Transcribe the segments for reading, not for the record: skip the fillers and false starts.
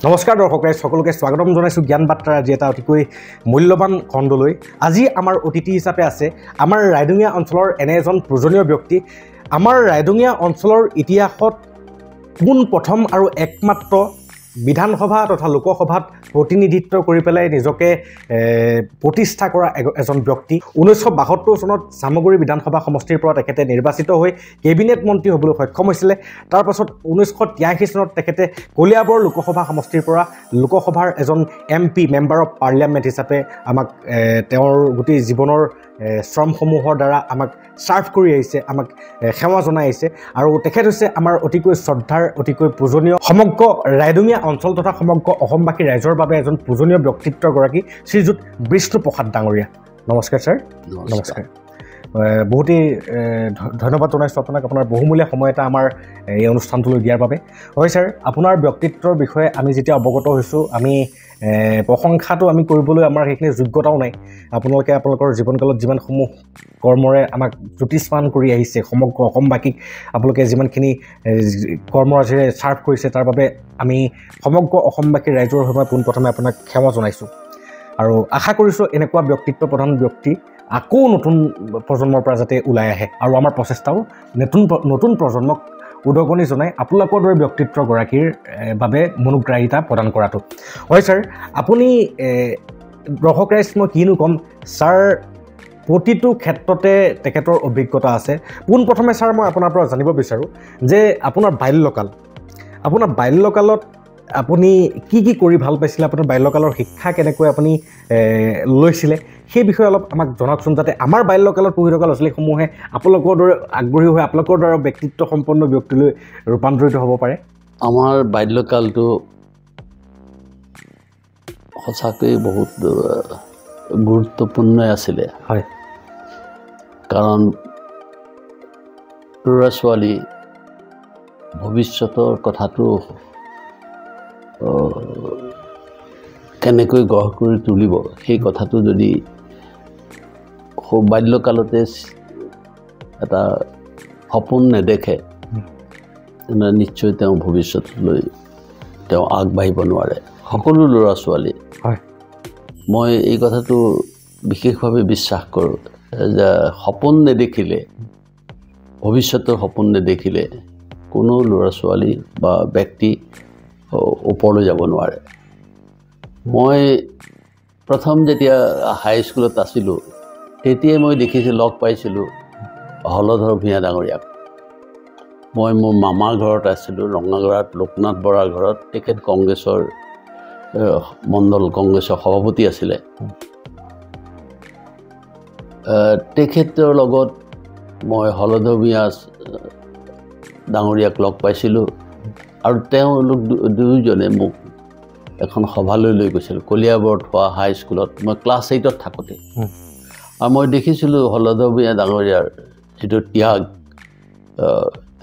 নমস্কাৰ দৰ্শক ৰাইজ সকলোকে স্বাগতম জনাইছোঁ জ্ঞান বাৰ্তাৰ আজি এটা অতিকৈ মূল্যৱান খণ্ডলৈ। আজি আমাৰ অতিথি হিচাপে আছে আমাৰ ৰাইডঙীয়া অঞ্চলৰ এনে এজন পূজনীয় ব্যক্তি। আমাৰ ৰাইডঙীয়া অঞ্চলৰ ইতিহাসত পোন প্ৰথম আৰু একমাত্ৰ বিধানসভা তথা লোকসভাত প্ৰতিনিধিত্ব কৰি পেলাই নিজকে প্ৰতিষ্ঠা কৰা এজন ব্যক্তি। 1972 চনত চামগুৰি বিধানসভা সমষ্টিৰ পৰা তেখেতে নিৰ্বাচিত হৈ কেবিনেট মন্ত্ৰী হ'বলৈ সক্ষম হৈছিলে। তাৰ পাছত 1983 চনত তেখেতে কলিয়াবৰ লোকসভা সমষ্টিৰ পৰা লোকসভাৰ এজন MP মেম্বাৰ অফ পাৰ্লিয়ামেণ্ট হিচাপে আমাক তেওঁৰ গোটেই জীৱনৰ শ্ৰমসমূহৰ দ্বাৰা আমাক ছাৰ্ভ কৰি আহিছে, আমাক সেৱা জনাই আহিছে। আৰু তেখেত হৈছে আমাৰ অতিকৈ শ্ৰদ্ধাৰ অতিকৈ পূজনীয় সমগ্ৰ ৰাইডঙীয়া অঞ্চল তথা সমগ্ৰ অসমবাসী ৰাইজৰ বাবে এজন পূজনীয় ব্যক্তিত্বগৰাকী শ্ৰীযুত বিষ্ণুপ্ৰসাদ ডাঙৰীয়া। নমস্কাৰ ছাৰ। নমস্কাৰ। বহুতেই ধন্যবাদ জনাইছোঁ আপোনাক, আপোনাৰ বহুমূলীয়া সময় এটা আমাৰ এই অনুষ্ঠানটোলৈ দিয়াৰ বাবে। হয় ছাৰ, আপোনাৰ ব্যক্তিত্বৰ বিষয়ে আমি যেতিয়া অৱগত হৈছোঁ, আমি প্ৰশংসাটো আমি কৰিবলৈ আমাৰ সেইখিনি যোগ্যতাও নাই। আপোনালোকে আপোনালোকৰ জীৱনকালত যিমানসমূহ কৰ্মৰে আমাক জ্যোতিষ্মান কৰি আহিছে, সমগ্ৰ অসমবাসীক আপোনালোকে যিমানখিনি কৰ্মৰাজিৰে ছাৰ্ভ কৰিছে, তাৰ বাবে আমি সমগ্ৰ অসমবাসীৰ ৰাইজৰ হৈ মই পোনপ্ৰথমে আপোনাক সেৱা জনাইছোঁ। আৰু আশা কৰিছোঁ এনেকুৱা ব্যক্তিত্ব প্ৰধান ব্যক্তি আকৌ নতুন প্ৰজন্মৰ পৰা যাতে ওলাই আহে আৰু আমাৰ প্ৰচেষ্টাও নতুন প্ৰজন্মক উদগনি জনাই আপোনালোকৰ দৰে ব্যক্তিত্বগৰাকীৰ বাবে মনোগ্ৰাহিতা প্ৰদান কৰাটো। হয় ছাৰ, আপুনি দৰ্শক ৰাইজ মই কিনো ক'ম, ছাৰ প্ৰতিটো ক্ষেত্ৰতে তেখেতৰ অভিজ্ঞতা আছে। পোনপ্ৰথমে ছাৰ মই আপোনাৰ পৰা জানিব বিচাৰোঁ যে আপোনাৰ বাল্যকালত আপুনি কি কৰি ভাল পাইছিলে, আপোনাৰ বাল্যকালৰ শিক্ষা কেনেকৈ আপুনি লৈছিলে, সেই বিষয়ে অলপ আমাক জনাওকচোন, যাতে আমাৰ বাল্যকালত পঢ়ি থকা ল'ৰা ছোৱালীসমূহে আপোনালোকৰ দৰে আগ্ৰহী হৈ আপোনালোকৰ দ্বাৰা ব্যক্তিত্ব সম্পন্ন ব্যক্তিলৈ ৰূপান্তৰিত হ'ব পাৰে। আমাৰ বাল্যকালটো সঁচাকৈ বহুত গুৰুত্বপূৰ্ণ আছিলে। হয়, কাৰণ ল'ৰা ছোৱালী ভৱিষ্যতৰ কথাটো কেনেকৈ গঢ় কৰি তুলিব, সেই কথাটো যদি বাল্যকালতে এটা সপোন নেদেখে, তেনে নিশ্চয় তেওঁ ভৱিষ্যতলৈ তেওঁ আগবাঢ়িব নোৱাৰে। সকলো ল'ৰা ছোৱালী, হয়, মই এই কথাটো বিশেষভাৱে বিশ্বাস কৰোঁ যে সপোন নেদেখিলে, ভৱিষ্যতৰ সপোন নেদেখিলে কোনো ল'ৰা ছোৱালী বা ব্যক্তি ওপৰলৈ যাব নোৱাৰে। মই প্ৰথম যেতিয়া হাইস্কুলত আছিলোঁ, তেতিয়াই মই লগ পাইছিলোঁ হলধৰ ভূঞা ডাঙৰীয়াক। মই মোৰ মামাৰ ঘৰত আছিলোঁ, ৰঙাগড়াত লোকনাথ বৰাৰ ঘৰত। তেখেত কংগ্ৰেছৰ মণ্ডল কংগ্ৰেছৰ সভাপতি আছিলে। তেখেতৰ লগত মই হলধৰ ভূঞা ডাঙৰীয়াক লগ পাইছিলোঁ আৰু তেওঁলোক দুয়োজনে মোক এখন সভালৈ লৈ গৈছিল কলিয়াবৰত হোৱা হাইস্কুলত। মই ক্লাছ 8ত থাকোঁতে, আৰু মই দেখিছিলোঁ হলধৰ ভূঞা ডাঙৰীয়াৰ যিটো ত্যাগ,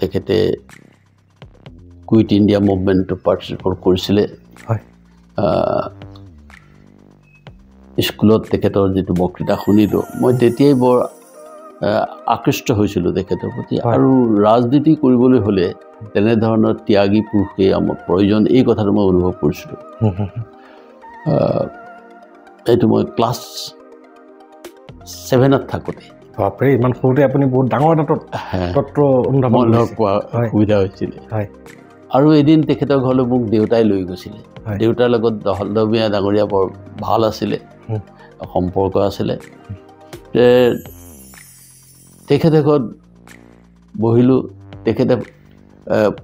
তেখেতে কুইট ইণ্ডিয়া মুভমেণ্টত পাৰ্টিচিপেট কৰিছিলে। হয়, স্কুলত তেখেতৰ যিটো বক্তৃতা শুনিলোঁ, মই তেতিয়াই বৰ আকৃষ্ট হৈছিলোঁ তেখেতৰ প্ৰতি। আৰু ৰাজনীতি কৰিবলৈ হ'লে তেনেধৰণৰ ত্যাগী পুৰুষেই আমাৰ প্ৰয়োজন, এই কথাটো মই অনুভৱ কৰিছিলোঁ। এইটো মই ক্লাছ 7ত থাকোঁতে। বাপৰে, ইমান সৰুতে আপুনি বহুত ডাঙৰ এটা তত্ত্ব অনুধাৱন পোৱা সুবিধা হৈছিলে। হয়, আৰু এদিন তেখেতৰ ঘৰলৈ মোক দেউতাই লৈ গৈছিলে। দেউতাৰ লগত হলধৰ ভূঞা ডাঙৰীয়া বৰ ভাল আছিলে, সম্পৰ্ক আছিলে। তেখেতৰ ঘৰত বহিলোঁ। তেখেতে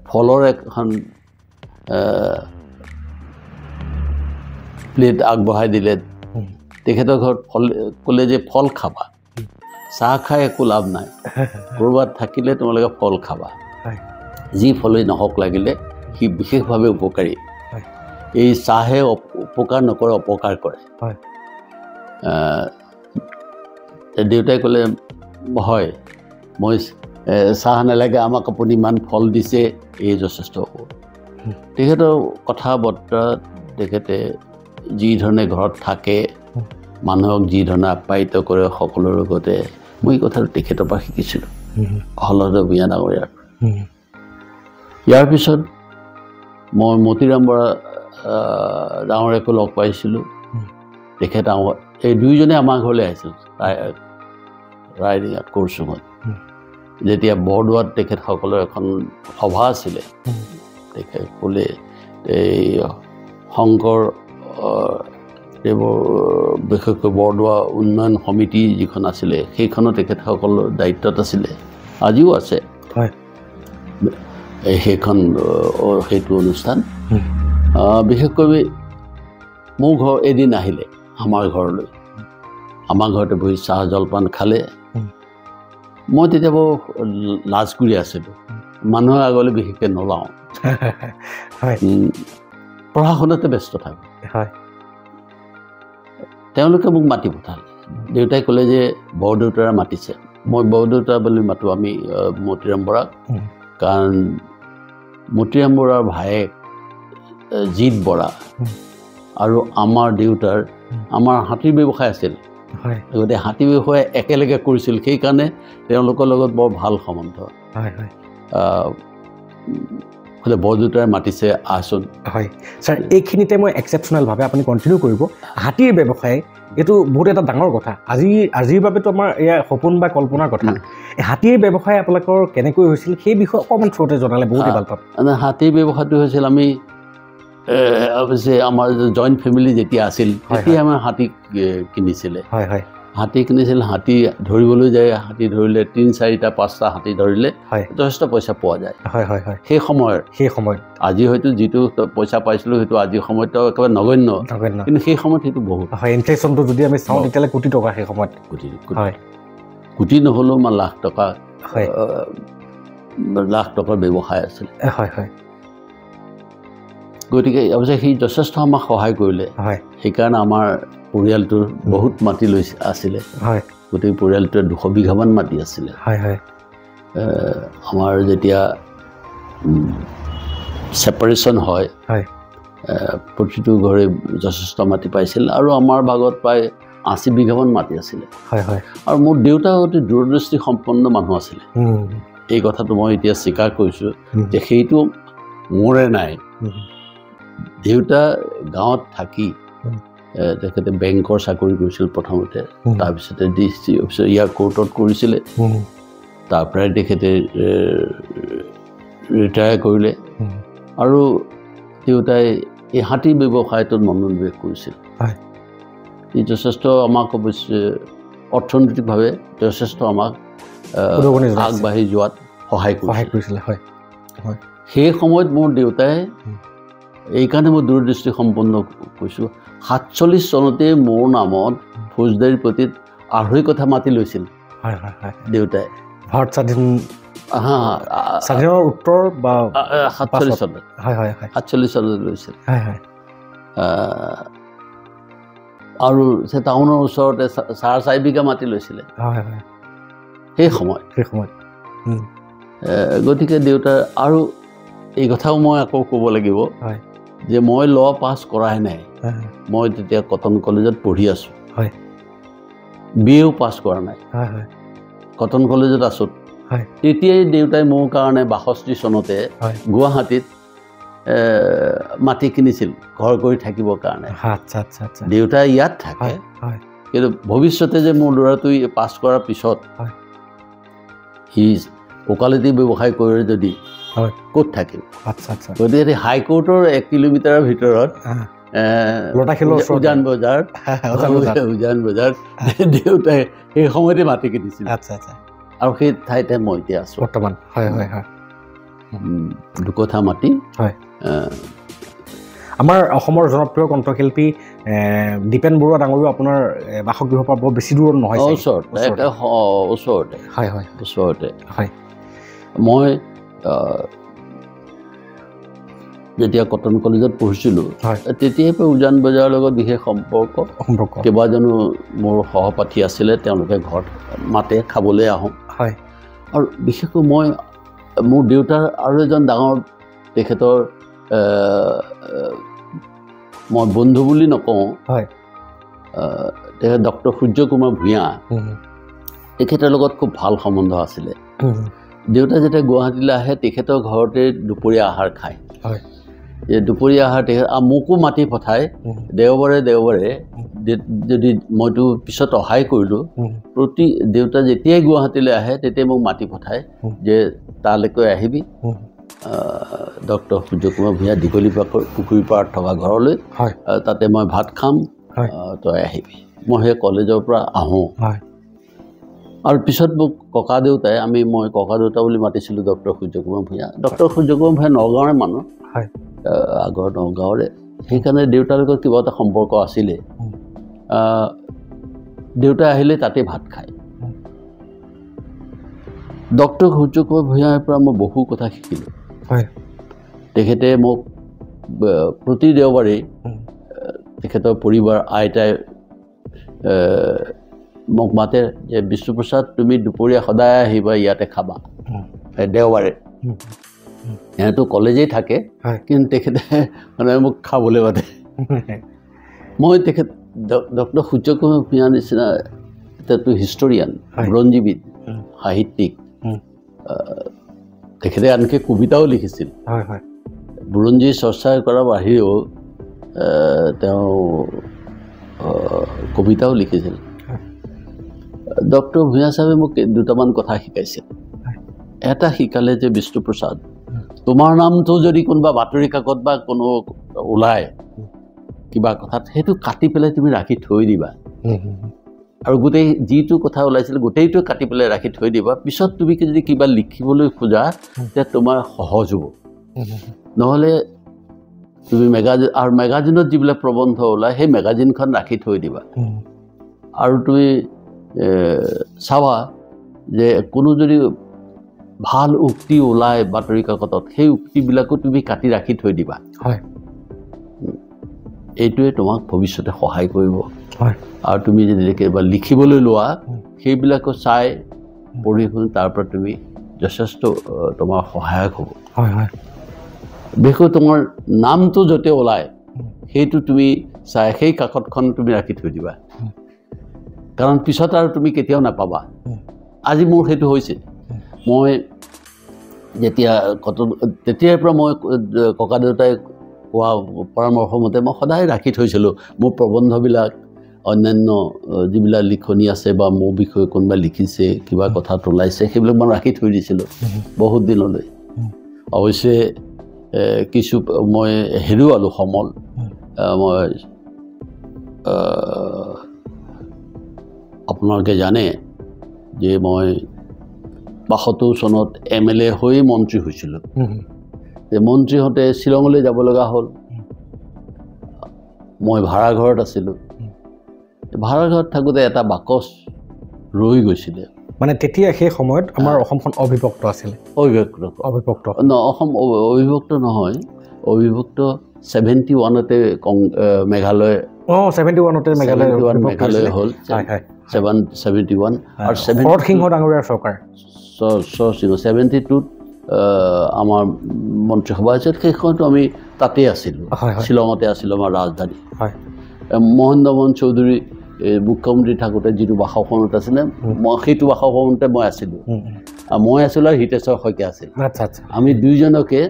ফলৰ এখন প্লেট আগবঢ়াই দিলে। তেখেতৰ ঘৰত ক'লে যে ফল খাবা, চাহ খাই একো লাভ নাই, ক'ৰবাত থাকিলে তোমালোকে ফল খাবা, যি ফলেই নহওক লাগিলে সি বিশেষভাৱে উপকাৰী। এই চাহে উপকাৰ নকৰে, অপকাৰ কৰে। দেউতাই ক'লে, হয় মই চাহ নালাগে, আমাক আপুনি ইমান ফল দিছে, এই যথেষ্ট হ'ব। তেখেতৰ কথা বতৰা, তেখেতে যি ধৰণে ঘৰত থাকে, মানুহক যি ধৰণে আপ্যায়িত কৰে সকলোৰ লগতে, মই এই কথাটো তেখেতৰ পৰা শিকিছিলোঁ, হলধৰ ভূঞা ডাঙৰীয়াৰ। ইয়াৰ পিছত মই মতিৰাম বৰা ডাঙৰীয়াকো লগ পাইছিলোঁ তেখেত এই দুয়োজনে আমাৰ ঘৰলৈ আহিছিল ৰাইডিঙত কৰ্চুঙত যেতিয়া বৰদোৱাত তেখেতসকলৰ এখন সভা আছিলে তেখেত ক'লে এই শংকৰ দেৱৰ বিশেষকৈ বৰদোৱা উন্নয়ন সমিতি যিখন আছিলে সেইখনত তেখেতসকলৰ দায়িত্বত আছিলে আজিও আছে সেইটো অনুষ্ঠান বিশেষকৈ মোৰ ঘৰ এদিন আহিলে আমাৰ ঘৰলৈ আমাৰ ঘৰতে বহি চাহ জলপান খালে মই তেতিয়া বৰ লাজ কৰি আছিলোঁ মানুহৰ আগলৈ বিশেষকৈ নোলাওঁ পঢ়া শুনাতে ব্যস্ত থাকোঁ তেওঁলোকে মোক মাতি পঠালে দেউতাই ক'লে যে বৰদেউতাৰে মাতিছে মই বৰদেউতা বুলি মাতোঁ আমি মতিৰাম বৰাক কাৰণ মতিৰাম বৰাৰ ভায়েক জিত বৰা আৰু আমাৰ দেউতাৰ আমাৰ হাতীৰ ব্যৱসায় আছিল গতিকে হাতী ব্যৱসায় একেলগে কৰিছিল সেইকাৰণে তেওঁলোকৰ লগত বৰ ভাল সম্বন্ধ বোলে বৰদেউতাই মাতিছে আহচোন হয় ছাৰ এইখিনিতে মই এক্সেপশ্যনেলভাৱে আপুনি কণ্টিনিউ কৰিব হাতীৰ ব্যৱসায় এইটো বহুত এটা ডাঙৰ কথা আজিৰ বাবেতো আমাৰ এয়া সপোন বা কল্পনাৰ কথা এই হাতীৰ ব্যৱসায় আপোনালোকৰ কেনেকৈ হৈছিল সেই বিষয়ে অকণমান থ্ৰুতে জনালে বহুতেই ভাল পাম হাতীৰ ব্যৱসায়টো হৈছিল আমি অৱশ্যে আমাৰ জইণ্ট ফেমিলি যেতিয়া আছিল তেতিয়া আমাৰ হাতী কিনিছিলে হাতী কিনিছিল হাতী ধৰিবলৈ যায় হাতী ধৰিলে ৩-৪টা ৫টা হাতী ধৰিলে যথেষ্ট পইচা পোৱা যায় সেই সময়ত আজি হয়তো যিটো পইচা পাইছিলোঁ সেইটো আজিৰ সময়তো একেবাৰে নগণ্য কিন্তু সেই সময়ত সেইটো বহুত ইনফ্লেশ্যনটো যদি আমি চাওঁ তেতিয়াহ'লে কোটি টকা সেই সময়ত কোটি নহ'লেও আমাৰ লাখ টকাৰ ব্যৱসায় আছিল গতিকে অৱশ্যে সি যথেষ্ট আমাক সহায় কৰিলে সেইকাৰণে আমাৰ পৰিয়ালটোৰ বহুত মাটি আছিলে গোটেই পৰিয়ালটোৱে 200 বিঘামান মাটি আছিলে আমাৰ যেতিয়া ছেপাৰেশ্যন হয় প্ৰতিটো ঘৰে যথেষ্ট মাটি পাইছিল আৰু আমাৰ ভাগত প্ৰায় 80 বিঘামান মাটি আছিলে আৰু মোৰ দেউতা অতি দূৰদৃষ্টি সম্পন্ন মানুহ আছিলে এই কথাটো মই এতিয়া স্বীকাৰ কৰিছোঁ যে সেইটো মোৰে নাই দেউতা গাঁৱত থাকি তেখেতে বেংকৰ চাকৰি কৰিছিল প্ৰথমতে তাৰপিছতে ডিচি অফিচৰ ইয়াৰ কোৰ্টত কৰিছিলে তাৰপৰাই তেখেতে ৰিটায়াৰ কৰিলে আৰু দেউতাই এই হাতীৰ ব্যৱসায়টোত মনোনিৱেশ কৰিছিল ই যথেষ্ট আমাক অৱশ্যে অৰ্থনৈতিকভাৱে যথেষ্ট আমাক আগবাঢ়ি যোৱাত সহায় কৰিছিলে সেই সময়ত মোৰ দেউতাই এইকাৰণে মই দূৰদৃষ্টি সম্পন্ন কৈছোঁ 47 চনতে মোৰ নামত ফৌজদাৰী প্ৰতিত 2.5 কথা মাতি লৈছিল দেউতাই ভাৰত স্বাধীনৰ উত্তৰ বা 47 চনত 47 চনত লৈছিল আৰু সেই টাউনৰ ওচৰতে 4.5 বিঘা মাটি লৈছিলে সেই সময়ত গতিকে দেউতাৰ আৰু এই কথাও মই আকৌ ক'ব লাগিব যে মই ল পাছ কৰাই নাই মই তেতিয়া কটন কলেজত পঢ়ি আছোঁ BA পাছ কৰা নাই কটন কলেজত আছোঁ তেতিয়াই দেউতাই মোৰ কাৰণে 62 চনতে গুৱাহাটীত মাটি কিনিছিল ঘৰ কৰি থাকিবৰ কাৰণে দেউতাই ইয়াত থাকে কিন্তু ভৱিষ্যতে যে মোৰ ল'ৰাটো পাছ কৰাৰ পিছত সি ওকালতি ব্যৱসায় কৰে যদি ক'ত থাকিল গতিকে হাইকোৰ্টৰ 1 কিলোমিটাৰৰ ভিতৰত উজান বজাৰ দেউতাই সেই সময়তে মাটি কিনিছিল আৰু সেই ঠাইতে মই এতিয়া আছোঁ বৰ্তমান দুকঠা মাটি আমাৰ অসমৰ জনপ্ৰিয় কণ্ঠশিল্পী দীপেন বৰুৱা ডাঙৰীয়াও আপোনাৰ বাসগৃহৰ পৰা বৰ বেছি দূৰত নহয় ওচৰতে মই যেতিয়া কটন কলেজত পঢ়িছিলোঁ তেতিয়াই পৰা উজান বজাৰৰ লগত বিশেষ সম্পৰ্ক কেইবাজনো মোৰ সহপাঠী আছিলে তেওঁলোকে ঘৰত মাতে খাবলৈ আহোঁ আৰু বিশেষকৈ মই মোৰ দেউতাৰ আৰু এজন ডাঙৰ তেখেতৰ মই বন্ধু বুলি নকওঁ তেখেত ডক্টৰ সূৰ্য কুমাৰ ভূঞা তেখেতৰ লগত খুব ভাল সম্বন্ধ আছিলে দেউতা যেতিয়া গুৱাহাটীলৈ আহে তেখেতৰ ঘৰতে দুপৰীয়া আহাৰ খায় যে দুপৰীয়া আহাৰ তেখেত মোকো মাতি পঠায় দেওবাৰে যদি মইতো পিছত অহাই কৰিলোঁ প্ৰতি দেউতা যেতিয়াই গুৱাহাটীলৈ আহে তেতিয়াই মোক মাতি পঠায় যে তালৈকে আহিবি ডক্টৰ সূৰ্য কুমাৰ ভূঞা দীঘলী পুখুৰী পাৰত থকা ঘৰলৈ তাতে মই ভাত খাম তই আহিবি মই সেই কলেজৰ পৰা আহোঁ আৰু পিছত মোক ককা দেউতাই মই ককা দেউতা বুলি মাতিছিলোঁ ডক্টৰ সূৰ্য কুমাৰ ভূঞা ডক্টৰ সূৰ্য কুমাৰ ভূঞা নগাঁৱৰে মানুহ আগৰ নগাঁৱৰে সেইকাৰণে দেউতাৰ লগত কিবা এটা সম্পৰ্ক আছিলে দেউতাই আহিলে তাতে ভাত খায় ডক্টৰ সূৰ্য কুমাৰ ভূঞাৰ পৰা মই বহু কথা শিকিলোঁ তেখেতে মোক প্ৰতি দেওবাৰে তেখেতৰ পৰিবাৰ আইতাই মোক মাতে যে বিষ্ণুপ্ৰসাদ তুমি দুপৰীয়া সদায় আহিবা ইয়াতে খাবা দেওবাৰে সিহঁতো কলেজেই থাকে কিন্তু তেখেতে মানে মোক খাবলৈ মাতে মই তেখেত ডক্টৰ সূৰ্য কুমাৰ ভূঞাৰ নিচিনা এটাতো হিষ্টৰিয়ান বুৰঞ্জীবিদ সাহিত্যিক তেখেতে আনকি কবিতাও লিখিছিল বুৰঞ্জী চৰ্চা কৰাৰ বাহিৰেও তেওঁ কবিতাও লিখিছিল ডক্টৰ ভূঞা চাহাবে মোক দুটামান কথা শিকাইছিল এটা শিকালে যে বিষ্ণুপ্ৰসাদ তোমাৰ নামটো যদি কোনোবা বাতৰি কাকত বা কোনো ওলায় কিবা কথাত সেইটো কাটি পেলাই তুমি ৰাখি থৈ দিবা আৰু গোটেই যিটো কথা ওলাইছিল গোটেইটো কাটি পেলাই ৰাখি থৈ দিবা পিছত তুমি যদি কিবা লিখিবলৈ খোজা তেতিয়া তোমাৰ সহজ হ'ব নহ'লে তুমি মেগাজিনত যিবিলাক প্ৰবন্ধ ওলায় সেই মেগাজিনখন ৰাখি থৈ দিবা আৰু তুমি চাবা যে কোনো যদি ভাল উক্তি ওলায় বাতৰি কাকতত সেই উক্তিবিলাকো তুমি কাটি ৰাখি থৈ দিবা এইটোৱে তোমাক ভৱিষ্যতে সহায় কৰিব আৰু তুমি যদি কিবা লিখিবলৈ লোৱা সেইবিলাকো চাই পঢ়ি শুনি তাৰ পৰা তুমি যথেষ্ট তোমাৰ সহায়ক হ'ব বিশেষকৈ তোমাৰ নামটো য'তে ওলায় সেইটো তুমি চাই সেই কাকতখন তুমি ৰাখি থৈ দিবা কাৰণ পিছত আৰু তুমি কেতিয়াও নাপাবা আজি মোৰ সেইটো হৈছে মই তেতিয়াৰ পৰা মই ককা দেউতাই কোৱা পৰামৰ্শ মতে মই সদায় ৰাখি থৈছিলোঁ মোৰ প্ৰবন্ধবিলাক অন্যান্য যিবিলাক লিখনি আছে বা মোৰ বিষয়ে কোনোবাই লিখিছে কিবা কথাত ওলাইছে সেইবিলাক মই ৰাখি থৈ দিছিলোঁ বহুত দিনলৈ অৱশ্যে কিছু মই হেৰুৱালোঁ সমল মই আপোনালোকে জানে যে মই ৭২ চনত MLA হৈ মন্ত্ৰী হৈছিলোঁ মন্ত্ৰী হওঁতে শ্বিলঙলৈ যাব লগা হ'ল মই ভাড়াঘৰত আছিলোঁ ভাড়াঘৰত থাকোঁতে এটা বাকচ ৰৈ গৈছিলে মানে তেতিয়া সেই সময়ত আমাৰ অসমখন অবিভক্ত আছিলে অবিভক্ত অসম অবিভক্ত নহয় অবিভক্ত 71তে মেঘালয় 71তে মেঘালয় হ'ল 71 আৰু সিংহ ডাঙৰীয়াৰ চৰকাৰ 72ত আমাৰ মন্ত্ৰীসভা আছিল সেই সময়তো আমি তাতেই আছিলোঁ শ্বিলঙতে আছিলোঁ আমাৰ ৰাজধানী মহেন্দ্ৰ মোহন চৌধুৰী মুখ্যমন্ত্ৰী থাকোঁতে যিটো বাসভৱনত আছিলে মই সেইটো বাসভৱনতে মই আছিলোঁ আৰু হিতেশ্বৰ শইকীয়া আছিল আমি দুইজনকে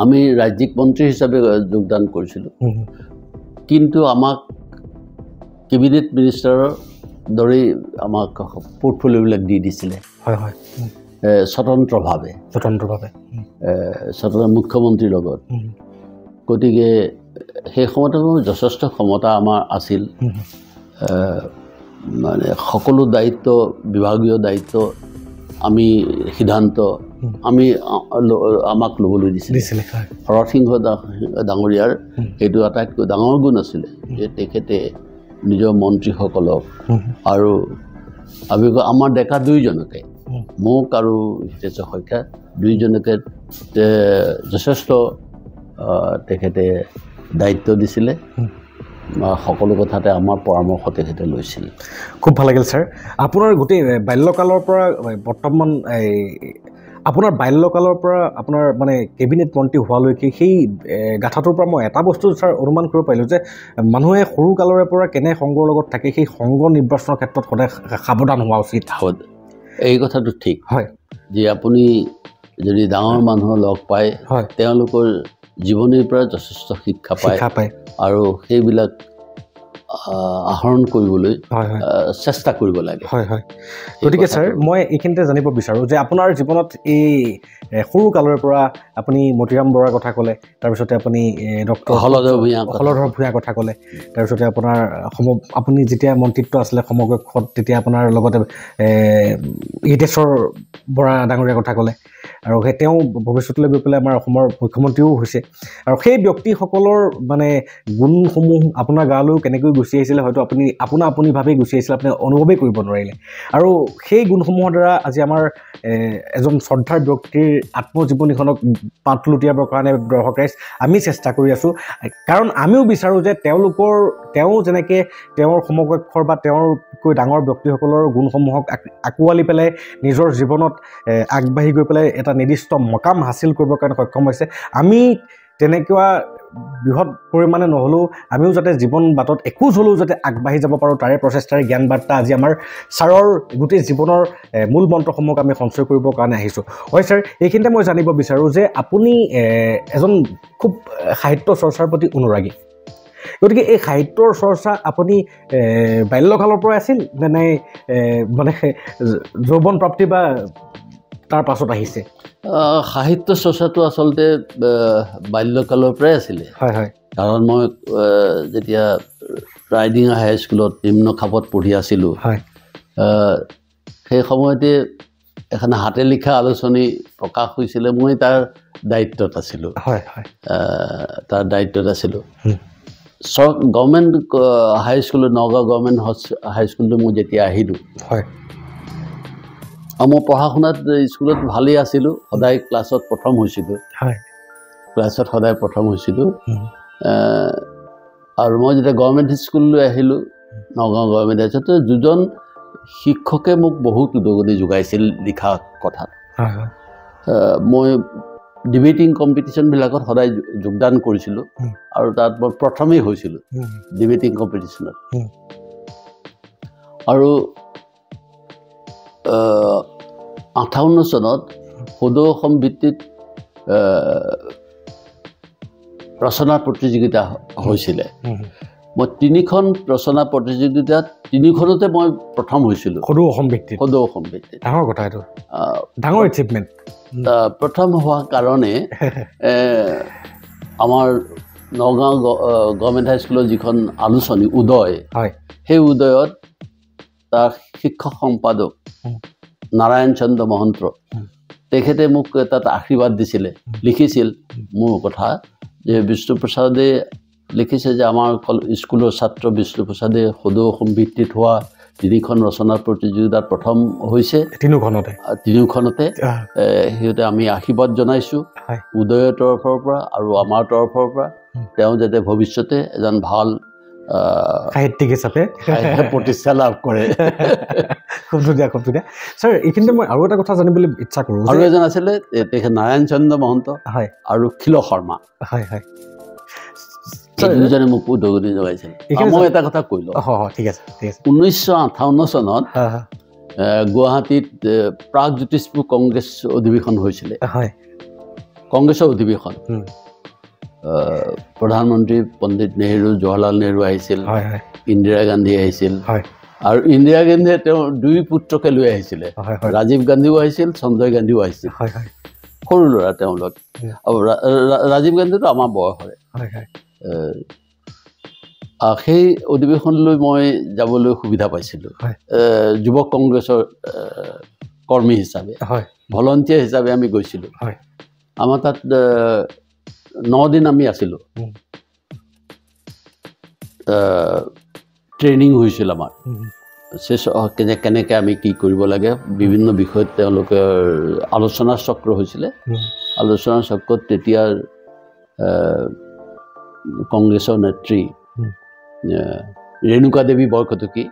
আমি ৰাজ্যিক মন্ত্ৰী হিচাপে যোগদান কৰিছিলোঁ কিন্তু আমাক কেবিনেট মিনিষ্টাৰৰ দৰেই আমাক পৰ্টফলিঅ'বিলাক দি দিছিলে স্বতন্ত্ৰভাৱে মুখ্যমন্ত্ৰীৰ লগত গতিকে সেই সময়ত যথেষ্ট ক্ষমতা আমাৰ আছিল মানে সকলো দায়িত্ব বিভাগীয় দায়িত্ব আমি সিদ্ধান্ত আমাক ল'বলৈ দিছিলে শৰৎ সিংহ ডাঙৰীয়াৰ সেইটো আটাইতকৈ ডাঙৰ গুণ আছিলে যে তেখেতে নিজৰ মন্ত্ৰীসকলক আৰু আমাৰ ডেকা দুইজনকে মোক আৰু হিতেশ্বৰ শইকীয়া দুইজনকে যথেষ্ট তেখেতে দায়িত্ব দিছিলে সকলো কথাতে আমাৰ পৰামৰ্শ তেখেতে লৈছিল খুব ভাল লাগিল ছাৰ আপোনাৰ গোটেই বাল্যকালৰ পৰা বৰ্তমান আপোনাৰ বাল্যকালৰ পৰা আপোনাৰ মানে কেবিনেট মন্ত্ৰী হোৱালৈকে সেই গাঁথাটোৰ পৰা মই এটা বস্তু ছাৰ অনুমান কৰিব পাৰিলোঁ যে মানুহে সৰু কালৰে পৰা কেনে সংগৰ লগত থাকে সেই সংগ নিৰ্বাচনৰ ক্ষেত্ৰত সদায় সাৱধান হোৱা উচিত এই কথাটো ঠিক যে আপুনি যদি ডাঙৰ মানুহ লগ পায় তেওঁলোকৰ জীৱনীৰ পৰা যথেষ্ট শিক্ষা পায় আৰু সেইবিলাক আহৰণ কৰিবলৈ চেষ্টা কৰিব লাগে হয় হয় গতিকে ছাৰ মই এইখিনিতে জানিব বিচাৰোঁ যে আপোনাৰ জীৱনত এই সৰু কালৰ পৰা আপুনি মতিৰাম বৰাৰ কথা ক'লে তাৰপিছতে আপুনি ডক্টৰ হলধৰ ভূঞাৰ কথা ক'লে তাৰপিছতে আপোনাৰ আপুনি যেতিয়া মন্ত্ৰিত্ব আছিলে সমকক্ষত তেতিয়া আপোনাৰ লগতে হিতেশ্বৰ বৰা ডাঙৰীয়াৰ কথা ক'লে আৰু সেই তেওঁ ভৱিষ্যতলৈ গৈ পেলাই আমাৰ অসমৰ মুখ্যমন্ত্ৰীও হৈছে আৰু সেই ব্যক্তিসকলৰ মানে গুণসমূহ আপোনাৰ গালৈও কেনেকৈ গুচি আহিছিলে হয়তো আপুনিভাৱেই গুচি আহিছিলে আপুনি অনুভৱেই কৰিব নোৱাৰিলে আৰু সেই গুণসমূহৰ দ্বাৰা আজি আমাৰ এজন শ্ৰদ্ধাৰ ব্যক্তিৰ আত্মজীৱনীখনক পাঠ লুটিয়াবৰ কাৰণে দৰ্শক ৰাইজ আমি চেষ্টা কৰি আছোঁ কাৰণ আমিও বিচাৰোঁ যে তেওঁ যেনেকৈ তেওঁৰ সমকক্ষৰ বা তেওঁৰকৈ ডাঙৰ ব্যক্তিসকলৰ গুণসমূহক আঁকোৱালি পেলাই নিজৰ জীৱনত আগবাঢ়ি গৈ পেলাই এটা নিৰ্দিষ্ট মকাম হাচিল কৰিবৰ কাৰণে সক্ষম হৈছে আমি তেনেকুৱা বৃহৎ পৰিমাণে নহ'লেও আমিও যাতে জীৱন বাটত একোজ হ'লেও যাতে আগবাঢ়ি যাব পাৰোঁ তাৰে প্ৰচেষ্টাৰে জ্ঞান বাৰ্তা আজি আমাৰ ছাৰৰ গোটেই জীৱনৰ মূল মন্ত্ৰসমূহক আমি সঞ্চয় কৰিবৰ কাৰণে আহিছোঁ হয় ছাৰ এইখিনিতে মই জানিব বিচাৰোঁ যে আপুনি এজন খুব সাহিত্য চৰ্চাৰ প্ৰতি অনুৰাগী গতিকে এই সাহিত্যৰ চৰ্চা আপুনি বাল্যকালৰ পৰাই আছিল নে মানে যৌৱন প্ৰাপ্তি বা তাৰ পাছত আহিছে সাহিত্য চৰ্চাটো আচলতে বাল্যকালৰ পৰাই আছিলে হয় হয় কাৰণ মই যেতিয়া ৰাইডিঙা হাইস্কুলত নিম্ন খাপত পঢ়ি আছিলোঁ হয় সেই সময়তে এখন হাতে লিখা আলোচনী প্ৰকাশ হৈছিলে মই তাৰ দায়িত্বত আছিলোঁ হয় হয় তাৰ দায়িত্বত আছিলোঁ গভৰ্ণমেণ্ট হাইস্কুলত নগাঁও গভৰ্ণমেণ্ট হাইস্কুললৈ মই যেতিয়া আহিলোঁ হয় মই পঢ়া শুনাত স্কুলত ভালেই আছিলোঁ সদায় ক্লাছত প্ৰথম হৈছিলোঁ আৰু মই যেতিয়া গভৰ্ণমেণ্ট স্কুললৈ আহিলোঁ নগাঁও গভৰ্ণমেণ্ট হাইস্কুলত দুজন শিক্ষকে মোক বহুত উদগনি যোগাইছিল লিখা কথাত মই ডিবেটিং কম্পিটিশ্যনবিলাকত সদায় যোগদান কৰিছিলোঁ আৰু তাত মই প্ৰথমেই হৈছিলোঁ ডিবেটিং কম্পিটিশ্যনত আৰু 58 চনত সদৌ অসম ভিত্তিত ৰচনা প্ৰতিযোগিতা হৈছিলে মই 3খন ৰচনা প্ৰতিযোগিতাত 3খনতে মই প্ৰথম হৈছিলোঁ সদৌ অসম ভিত্তিত ডাঙৰ কথা এইটো ডাঙৰ এচিভমেণ্ট প্ৰথম হোৱাৰ কাৰণে আমাৰ নগাঁও গভৰ্ণমেণ্ট হাইস্কুলৰ যিখন আলোচনী উদয় সেই উদয়ত তাৰ শিক্ষক সম্পাদক নাৰায়ণ চন্দ্ৰ মহন্ত তেখেতে মোক তাত আশীৰ্বাদ দিছিলে লিখিছিল মোৰ কথা যে বিষ্ণুপ্ৰসাদে লিখিছে যে আমাৰ স্কুলৰ ছাত্ৰ বিষ্ণুপ্ৰসাদে সদৌ অসম ভিত্তিত হোৱা 3খন ৰচনা প্ৰতিযোগিতাত প্ৰথম হৈছে 3খনতে সিহঁতে আমি আশীৰ্বাদ জনাইছোঁ উদয়ৰ তৰফৰ পৰা আৰু আমাৰ তৰফৰ পৰা তেওঁ যাতে ভৱিষ্যতে এজন ভাল সাহিত্যিক হিচাপে প্ৰতিষ্ঠা লাভ কৰে খুব ধুনীয়া ছাৰ এইখিনিতে মই আৰু এটা কথা জানিবলৈ ইচ্ছা কৰোঁ আৰু এজন আছিলে তেখেত নাৰায়ণ চন্দ্ৰ মহন্ত আৰু খিল শৰ্মা দুজনে মোক উদগনি যোগাইছিল মই এটা কথা কৈ লওঁ ঠিক আছে 1958 চনত গুৱাহাটীত প্ৰাগ জ্যোতিষপুৰ কংগ্ৰেছ অধিৱেশন হৈছিলে কংগ্ৰেছৰ অধিৱেশন প্ৰধানমন্ত্ৰী পণ্ডিত নেহৰু জৱাহৰলাল নেহৰু আহিছিল ইন্দিৰা গান্ধী আহিছিল আৰু ইন্দিৰা গান্ধীয়ে তেওঁৰ 2 পুত্ৰকে লৈ আহিছিলে ৰাজীৱ গান্ধীও আহিছিল সঞ্জয় গান্ধীও আহিছিল সৰু ল'ৰা তেওঁলোক আৰু ৰাজীৱ গান্ধীটো আমাৰ বয়সৰে সেই অধিৱেশনলৈ মই যাবলৈ সুবিধা পাইছিলোঁ যুৱক কংগ্ৰেছৰ কৰ্মী হিচাপে ভলণ্টিয়াৰ হিচাপে আমি গৈছিলোঁ আমাৰ তাত 9 দিন আমি আছিলোঁ ট্ৰেইনিং হৈছিল আমাৰ কেনেকৈ আমি কি কৰিব লাগে বিভিন্ন বিষয়ত তেওঁলোকে আলোচনা চক্ৰ হৈছিলে আলোচনা চক্ৰত তেতিয়াৰ কংগ্ৰেছৰ নেত্ৰী ৰেণুকা দেৱী বৰকটকী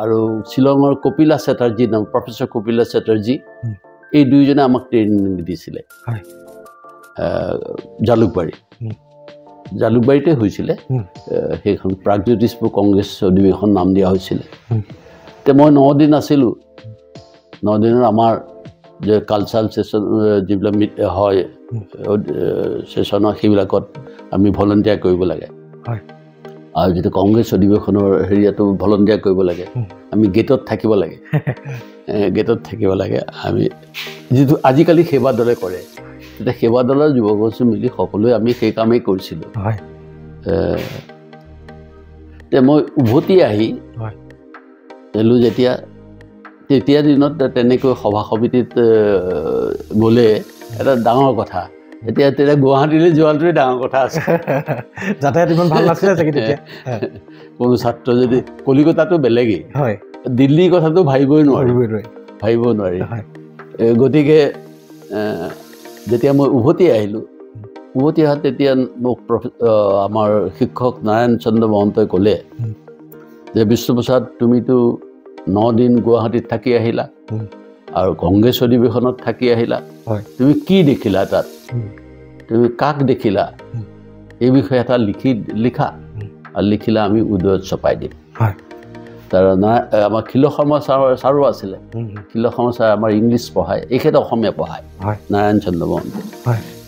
আৰু শ্বিলঙৰ কপিলা চেটাৰ্জী নাম প্ৰফেচৰ কপিলা চেটাৰ্জী এই দুইজনে আমাক ট্ৰেইনিং দিছিলে জালুকবাৰীতে হৈছিলে সেইখন প্ৰাগজ্যোতিষপুৰ কংগ্ৰেছ অধিৱেশন নাম দিয়া হৈছিলে তে মই 9 দিন আছিলোঁ 9 দিনৰ আমাৰ যে কালচাৰেল ছেশ্যন যিবিলাক হয় ছেশ্যনৰ সেইবিলাকত আমি ভলণ্টিয়াৰ কৰিব লাগে আৰু যিটো কংগ্ৰেছ অধিৱেশনৰ হেৰিয়াতো ভলণ্টিয়াৰ কৰিব লাগে আমি গেটত থাকিব লাগে আমি যিটো আজিকালি সেৱা দলে কৰে তেতিয়া সেৱা দলৰ যুৱগোষ্ঠী মিলি সকলোৱে আমি সেই কামেই কৰিছিলোঁ মই উভতি আহি এলোঁ যেতিয়া তেতিয়া দিনত তেনেকৈ সভা সমিতিত গ'লে এটা ডাঙৰ কথা এতিয়া গুৱাহাটীলৈ যোৱাটোৱে ডাঙৰ কথা আছে যাতায়াত ইমান ভাল নাছিলে চাগে তেতিয়া কোনো ছাত্ৰ যদি কলিকতাটো বেলেগেই দিল্লীৰ কথাটো ভাবিবই নোৱাৰি গতিকে যেতিয়া মই উভতি আহিলোঁ উভতি অহাত তেতিয়া মোক আমাৰ শিক্ষক নাৰায়ণ চন্দ্ৰ মহন্তই ক'লে যে বিষ্ণুপ্ৰসাদ তুমিতো 9 দিন গুৱাহাটীত থাকি আহিলা আৰু কংগ্ৰেছ অধিৱেশনত থাকি আহিলা তুমি কি দেখিলা তাত তুমি কাক দেখিলা এই বিষয়ে এটা লিখা আৰু লিখিলা আমি উদয়ত ছপাই দিম তাৰ আমাৰ খিল শৰ্মা ছাৰো আছিলে খিল শৰ্মা ছাৰ আমাৰ ইংলিছ পঢ়ায় এইখেত অসমীয়া পঢ়ায় নাৰায়ণ চন্দ্ৰ মহন্তই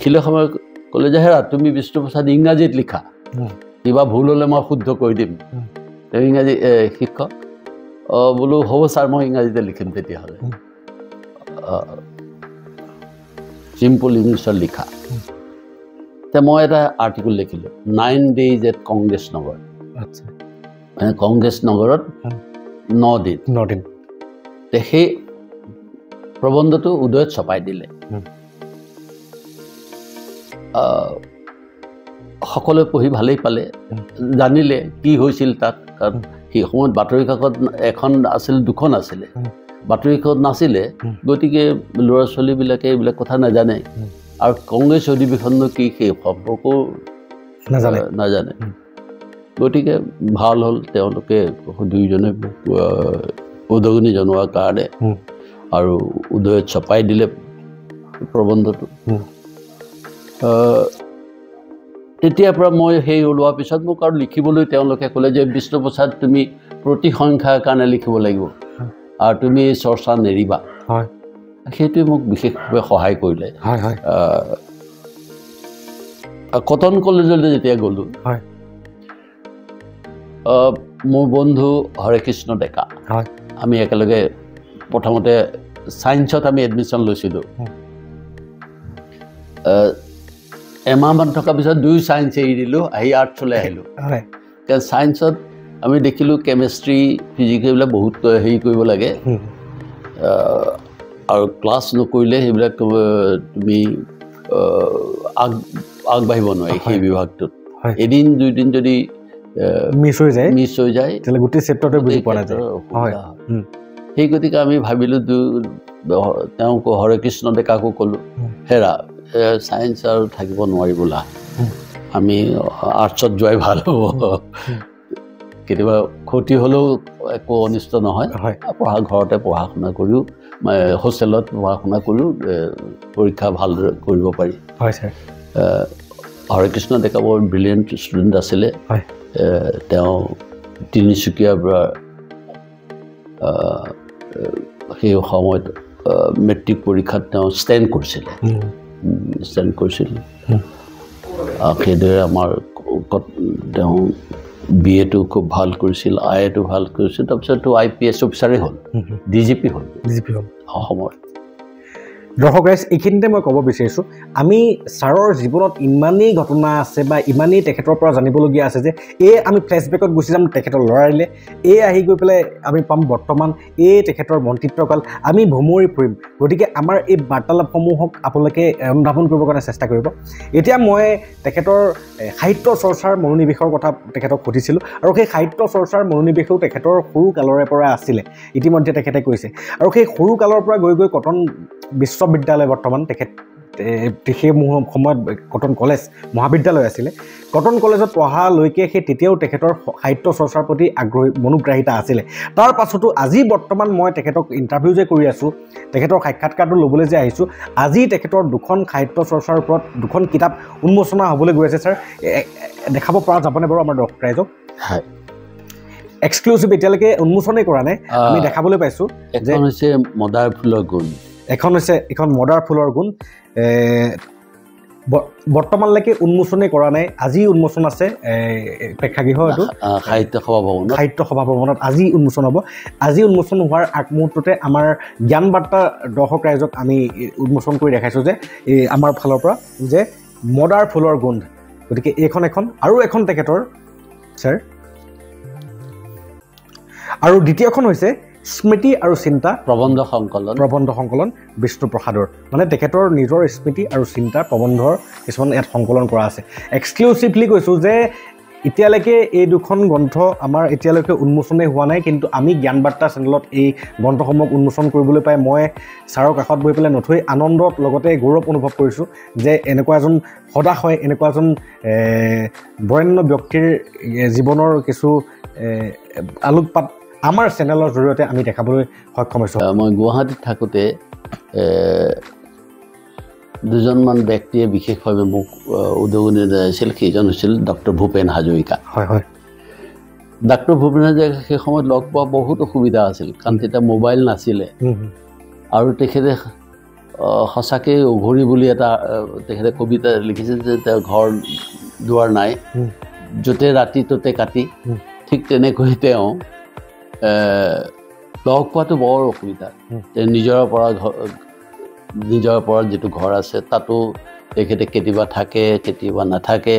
খিল শৰ্মাই ক'লে যে হেৰা তুমি বিষ্ণুপ্ৰসাদ ইংৰাজীত লিখা কিবা ভুল হ'লে মই শুদ্ধ কৰি দিম তেওঁ ইংৰাজী শিক্ষক বোলো হ'ব ছাৰ মই ইংৰাজীতে লিখিম তেতিয়াহ'লে চিম্পল ইংলিছত লিখা তে মই এটা আৰ্টিকল লিখিলোঁ 9 days at কংগ্ৰেছ নগৰ কংগ্ৰেছ নগৰত 9 দিন তে সেই প্ৰবন্ধটো উদয়ত ছপাই দিলে সকলোৱে পঢ়ি ভালেই পালে জানিলে কি হৈছিল তাত কাৰণ সেই সময়ত বাতৰি কাকত এখন আছিল 2খন আছিলে বাতৰি কাকত নাছিলে গতিকে ল'ৰা ছোৱালীবিলাকে এইবিলাক কথা নাজানে আৰু কংগ্ৰেছ অধিৱেশনো কি সেই সম্পৰ্কও নাজানে গতিকে ভাল হ'ল তেওঁলোকে দুয়োজনে উদগনি জনোৱাৰ কাৰণে আৰু উদয়ত ছপাই দিলে প্ৰবন্ধটো তেতিয়াৰ পৰা মই সেই ওলোৱাৰ পিছত মোক আৰু লিখিবলৈ তেওঁলোকে ক'লে যে বিষ্ণুপ্ৰসাদ তুমি প্ৰতিসংখ্যাৰ কাৰণে লিখিব লাগিব আৰু তুমি এই চৰ্চা নেৰিবা সেইটোৱে মোক বিশেষভাৱে সহায় কৰিলে কটন কলেজলৈ যেতিয়া গ'লোঁ মোৰ বন্ধু হৰেকৃষ্ণ ডেকা আমি একেলগে প্ৰথমতে ছায়েন্সত আমি এডমিশ্যন লৈছিলোঁ এমাহমান থকাৰ পিছত 2 ছায়েন্স এৰি দিলোঁ আহি আৰ্টছলৈ আহিলোঁ কাৰণ ছায়েন্সত আমি দেখিলোঁ কেমেষ্ট্ৰি ফিজিক্স এইবিলাক বহুত হেৰি কৰিব লাগে আৰু ক্লাছ নকৰিলে সেইবিলাক তুমি আগবাঢ়িব নোৱাৰি সেই বিভাগটোত এদিন 2 দিন যদি মিছ হৈ যায় তেতিয়াহ'লে গোটেই চেপ্টাৰটো বুজি পোৱা নাযায় সেই গতিকে আমি ভাবিলোঁ তেওঁক হৰেকৃষ্ণ ডেকাকো ক'লোঁ হেৰা ছায়েন্স আৰু থাকিব নোৱাৰি বোলা আমি আৰ্টছত যোৱাই ভাল হ'ব কেতিয়াবা ক্ষতি হ'লেও একো অনিষ্ট নহয় ঘৰতে পঢ়া শুনা কৰিও হোষ্টেলত পঢ়া শুনা কৰিও পৰীক্ষা ভালদৰে কৰিব পাৰি হৰেকৃষ্ণ ডেকা বৰ ব্ৰিলিয়েণ্ট ষ্টুডেণ্ট আছিলে তেওঁ তিনিচুকীয়াৰ পৰা সেই সময়ত মেট্ৰিক পৰীক্ষাত তেওঁ ষ্টেণ্ড কৰিছিলে সেইদৰে আমাৰ তেওঁ BA-টো খুব ভাল কৰিছিল IA-টো ভাল কৰিছিল তাৰপিছততো IPS অফিচাৰেই হ'ল DGP হ'ল অসমৰ দৰ্শক ৰাইজ এইখিনিতে মই ক'ব বিচাৰিছোঁ আমি ছাৰৰ জীৱনত ইমানেই ঘটনা আছে বা ইমানেই তেখেতৰ পৰা জানিবলগীয়া আছে যে আমি ফ্লেশ্ববেকত গুচি যাম তেখেতৰ ল'ৰাৰিলে আহি গৈ পেলাই আমি পাম বৰ্তমান তেখেতৰ মন্ত্ৰিত্বকাল আমি ভুমুৰি ফুৰিম গতিকে আমাৰ এই বাৰ্তালাপসমূহক আপোনালোকে অনুধাৱন কৰিবৰ কাৰণে চেষ্টা কৰিব এতিয়া মই তেখেতৰ সাহিত্য চৰ্চাৰ মনোনিৱেশৰ কথা তেখেতক সুধিছিলোঁ আৰু সেই সাহিত্য চৰ্চাৰ মনোনিৱেশো তেখেতৰ সৰু কালৰে পৰা আছিলে ইতিমধ্যে তেখেতে কৈছে আৰু সেই সৰু কালৰ পৰা গৈ কটন বিশ্ববিদ্যালয় বৰ্তমান তেখেত সেই সময়ত কটন কলেজ মহাবিদ্যালয় আছিলে কটন কলেজত পঢ়ালৈকে সেই তেতিয়াও তেখেতৰ সাহিত্য চৰ্চাৰ প্ৰতি আগ্ৰহী মনোগ্ৰাহিতা আছিলে তাৰ পাছতো আজি বৰ্তমান মই তেখেতক ইণ্টাৰভিউ যে কৰি আছোঁ তেখেতৰ সাক্ষাৎকাৰটো ল'বলৈ যে আহিছোঁ আজি তেখেতৰ 2খন সাহিত্য চৰ্চাৰ ওপৰত 2খন কিতাপ উন্মোচনা হ'বলৈ গৈ আছে ছাৰ দেখাব পৰা যাবনে বাৰু আমাৰ দৰ্শক ৰাইজক এক্সক্লুচিভ এতিয়ালৈকে উন্মোচনেই কৰা নাই আমি দেখাবলৈ পাইছোঁ যে হৈছে মদাৰ ফুলৰ গুণ এখন হৈছে মদাৰ ফুলৰ গুণ বৰ্তমানলৈকে উন্মোচনেই কৰা নাই আজি উন্মোচন আছে প্ৰেক্ষাগৃহ এইটো সাহিত্য সভা ভৱনত আজি উন্মোচন হ'ব আজি উন্মোচন হোৱাৰ আগমুহূৰ্ততে আমাৰ জ্ঞান বাৰ্তা দৰ্শক ৰাইজক আমি উন্মোচন কৰি দেখাইছোঁ যে আমাৰ ফালৰ পৰা যে মদাৰ ফুলৰ গোন্ধ গতিকে এইখন আৰু এখন তেখেতৰ ছাৰ আৰু দ্বিতীয়খন হৈছে স্মৃতি আৰু চিন্তা প্ৰবন্ধ সংকলন বিষ্ণুপ্ৰসাদৰ মানে তেখেতৰ নিজৰ স্মৃতি আৰু চিন্তাৰ প্ৰবন্ধৰ কিছুমান ইয়াত সংকলন কৰা আছে এক্সক্লুচিভলি কৈছোঁ যে এতিয়ালৈকে এই দুখন গ্ৰন্থ আমাৰ এতিয়ালৈকে উন্মোচনেই হোৱা নাই কিন্তু আমি জ্ঞান বাৰ্তা চেনেলত এই গ্ৰন্থসমূহ উন্মোচন কৰিবলৈ পাই মই ছাৰৰ কাষত বহি পেলাই নথৈ আনন্দত লগতে গৌৰৱ অনুভৱ কৰিছোঁ যে এনেকুৱা এজন সদাশয় এনেকুৱা এজন বৰেণ্য ব্যক্তিৰ জীৱনৰ কিছু আলোকপাত আমাৰ চেনেলৰ জৰিয়তে আমি দেখাবলৈ সক্ষম হৈছোঁ মই গুৱাহাটীত থাকোঁতে দুজনমান ব্যক্তিয়ে বিশেষভাৱে মোক উদগনি জনাইছিল সেইজন হৈছিল ডক্টৰ ভূপেন হাজৰিকা হয় ডক্টৰ ভূপেন হাজৰিকা সেই সময়ত লগ পোৱা বহুত অসুবিধা আছিল কাৰণ তেতিয়া মোবাইল নাছিলে আৰু তেখেতে সঁচাকৈ উঘৰি বুলি এটা তেখেতে কবিতা লিখিছিল যে তেওঁৰ ঘৰ দুৱাৰ নাই য'তে ৰাতি ত'তে কাটি ঠিক তেনেকৈ তেওঁ লগ পোৱাটো বৰ অসুবিধা নিজৰ পৰা যিটো ঘৰ আছে তাতো তেখেতে কেতিয়াবা থাকে কেতিয়াবা নাথাকে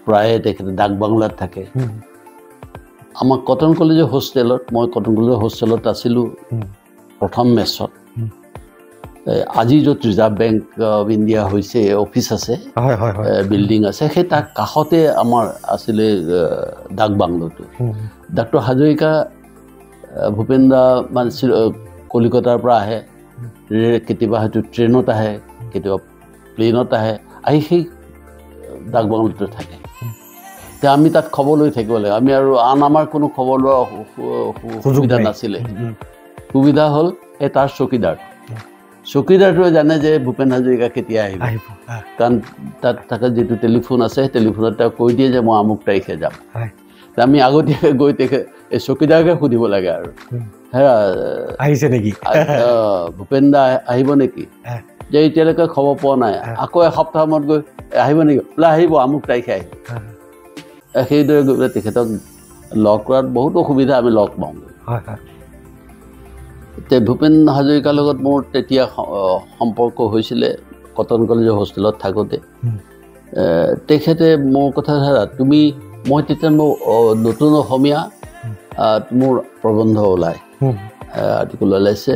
প্ৰায়ে তেখেতে ডাক বাংলাত থাকে আমাৰ কটন কলেজৰ হোষ্টেলত মই কটন কলেজৰ হোষ্টেলত আছিলোঁ প্ৰথম মেচত আজি য'ত ৰিজাৰ্ভ বেংক অফ ইণ্ডিয়া হৈছে অফিচ আছে বিল্ডিং আছে সেই তাৰ কাষতে আমাৰ আছিলে ডাক বাংলোটো ডক্টৰ হাজৰিকা ভূপেন দা মানে কলিকতাৰ পৰা আহে কেতিয়াবা হয়তো ট্ৰেইনত আহে কেতিয়াবা প্লেইনত আহি সেই ডাক বাংলোতে থাকে এতিয়া আমি তাত খবৰ লৈ থাকিব লাগে আমি আৰু আমাৰ কোনো খবৰ লোৱাৰ সুবিধা নাছিলে সুবিধা হ'ল এই তাৰ চকীদাৰটোৱে জানে যে ভূপেন হাজৰিকা কেতিয়া আহিব কাৰণ তাত থকা যিটো টেলিফোন আছে সেই টেলিফোনত তেওঁ কৈ দিয়ে যে মই আমুক তাৰিখে যাম আমি আগতীয়াকৈ গৈ এই চকীদাৰকে সুধিব লাগে আৰু আহিছে নেকি ভূপেন দা আহিব নেকি যে এতিয়ালৈকে খবৰ পোৱা নাই আকৌ এসপ্তাহ মূৰত গৈ আহিব নেকি বোলে আহিব আমুক তাৰিখে আহিব সেইদৰে গৈ পেলাই তেখেতক লগ কৰাত বহুত অসুবিধা আমি লগ পাওঁ এতিয়া ভূপেন হাজৰিকাৰ লগত মোৰ তেতিয়া সম্পৰ্ক হৈছিলে কটন কলেজৰ হোষ্টেলত থাকোঁতে তেখেতে মোৰ কথা তুমি মই তেতিয়া মোৰ নতুন অসমীয়া মোৰ প্ৰবন্ধ ওলায় আৰ্টিকল ওলাইছে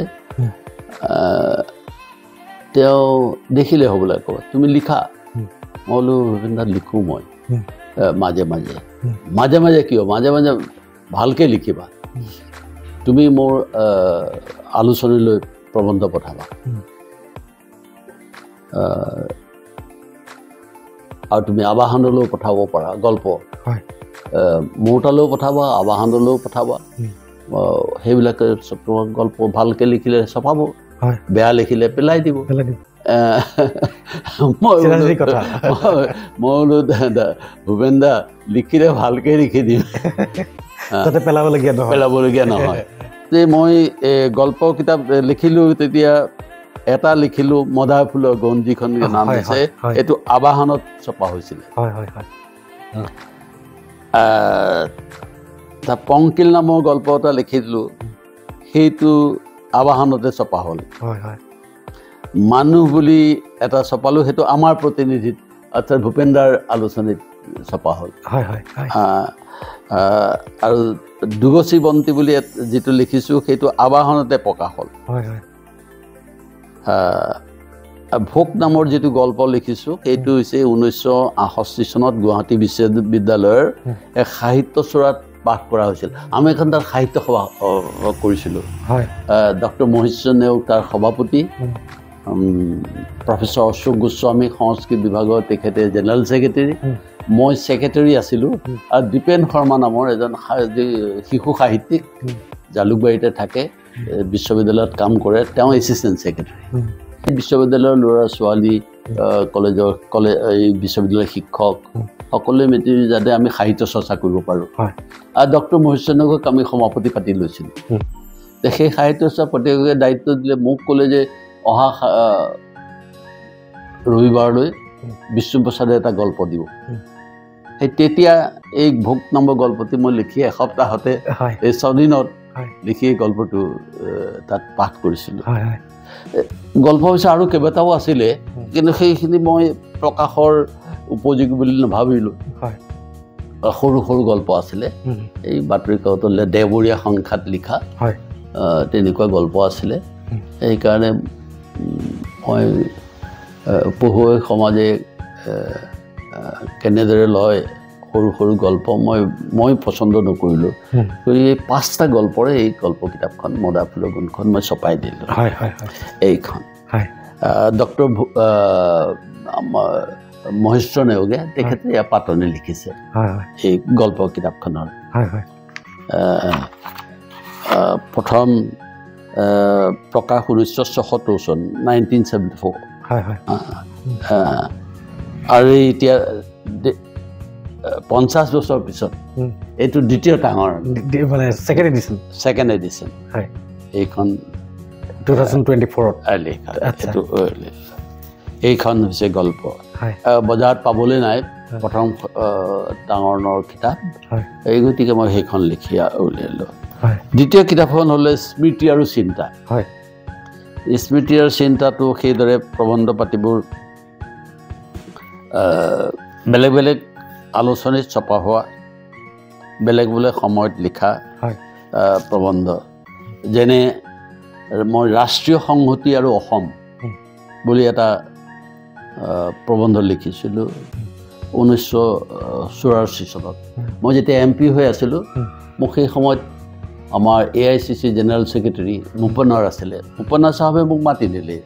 তেওঁ দেখিলে হ'বলৈ ক'ৰবাত তুমি লিখা মই বোলো ভূপেন দা লিখোঁ মই মাজে মাজে কিয় মাজে মাজে ভালকৈ লিখিবা তুমি মোৰ আলোচনীলৈ প্ৰবন্ধ পঠাবা আৰু তুমি আৱাহনলৈও পঠাব পাৰা গল্প মোৰ তালৈও পঠাবা আৱাহনলৈও পঠাবা সেইবিলাকে তোমাক গল্প ভালকৈ লিখিলে ছপাব বেয়া লিখিলে পেলাই দিব মই বোলো ভূপেন দা লিখিলে ভালকৈ লিখি দিম পেলাবলগীয়া নহয় যে মই গল্প কিতাপ লিখিলোঁ তেতিয়া এটা লিখিলোঁ মদাৰ ফুলৰ গোন্ধ যিখন নাম আছে এইটো আৱাহনত ছপা হৈছিলে পংকিল নামৰ গল্প এটা লিখিছিলোঁ সেইটো আৱাহনতে ছপা হ'ল মানুহ বুলি এটা ছপালোঁ সেইটো আমাৰ প্ৰতিনিধিত অৰ্থাৎ ভূপেন দাৰ আলোচনীত ছপা হ'ল আৰু দুগচি বন্তি বুলি যিটো লিখিছোঁ সেইটো আৱাহনতে প্ৰকাশ হ'ল ভোক নামৰ যিটো গল্প লিখিছোঁ সেইটো হৈছে 1968 চনত গুৱাহাটী বিশ্ববিদ্যালয়ৰ এক সাহিত্য চোৰাত পাঠ কৰা হৈছিল আমি এখন তাত সাহিত্য সভা কৰিছিলোঁ ডক্টৰ মহেশ্বৰ নেওগ তাৰ সভাপতি প্ৰফেচৰ অশোক গোস্বামী সংস্কৃত বিভাগৰ তেখেতে জেনেৰেল ছেক্ৰেটেৰী মই ছেক্ৰেটেৰী আছিলোঁ আৰু দীপেন শৰ্মা নামৰ এজন শিশু সাহিত্যিক জালুকবাৰীতে থাকে বিশ্ববিদ্যালয়ত কাম কৰে তেওঁ এছিষ্টেণ্ট ছেক্ৰেটেৰী বিশ্ববিদ্যালয়ৰ ল'ৰা ছোৱালী এই বিশ্ববিদ্যালয়ৰ শিক্ষক সকলোৱে মিলি যাতে আমি সাহিত্য চৰ্চা কৰিব পাৰোঁ আৰু ডক্টৰ মহেশ্বৰ নেওগক আমি সভাপতি পাতি লৈছিলোঁ সেই সাহিত্য চৰ্চা প্ৰতিযোগিতাৰ দায়িত্ব দিলে মোক ক'লে যে অহা ৰবিবাৰলৈ বিষ্ণুপ্ৰসাদে এটা গল্প দিব সেই তেতিয়া এই ভোগ নামৰ গল্পটি মই লিখি এসপ্তাহতে এই 6 দিনত লিখি এই গল্পটো তাত পাঠ কৰিছিলোঁ গল্প হৈছে আৰু কেইবাটাও আছিলে কিন্তু সেইখিনি মই প্ৰকাশৰ উপযোগী বুলি নাভাবিলোঁ সৰু সৰু গল্প আছিলে এই বাতৰি কাকতত দেওবৰীয়া সংখ্যাত লিখা তেনেকুৱা গল্প আছিলে সেইকাৰণে মই পঢ়ুৱৈ সমাজে কেনেদৰে লয় সৰু সৰু গল্প মই পচন্দ নকৰিলোঁ গতিকে এই 5টা গল্পৰে এই গল্প কিতাপখন মদা ফুলৰ গুণখন মই ছপাই দিলোঁ এইখন ডক্টৰ মহেশ্বৰ নেওগে তেখেতে ইয়াৰ পাতনি লিখিছে এই গল্প কিতাপখনৰ প্ৰথম প্ৰকাশ 1976 চন 1974 আৰু এতিয়া 50 বছৰ পিছত এইটো দ্বিতীয় ডাঙৰ মানে ছেকেণ্ড এডিশ্যন এইখন 2024 এইখন হৈছে গল্প বজাৰত পাবলৈ নাই প্ৰথম ডাঙৰ কিতাপ এই গতিকে মই সেইখন লিখি উলিয়ালোঁ দ্বিতীয় কিতাপখন হ'লে স্মৃতি আৰু চিন্তা স্মৃতি আৰু চিন্তাটো সেইদৰে প্ৰবন্ধ পাতিবোৰ বেলেগ বেলেগ আলোচনীত ছপা হোৱা বেলেগ বেলেগ সময়ত লিখা প্ৰবন্ধ যেনে মই ৰাষ্ট্ৰীয় সংহতি আৰু অসম বুলি এটা প্ৰবন্ধ লিখিছিলোঁ 1984 চনত মই যেতিয়া MP হৈ আছিলোঁ মোক সেই সময়ত আমাৰ AICC জেনেৰেল ছেক্ৰেটাৰী মুপনাৰ আছিলে মুপনাৰ চাহাবে মোক মাতি দিলে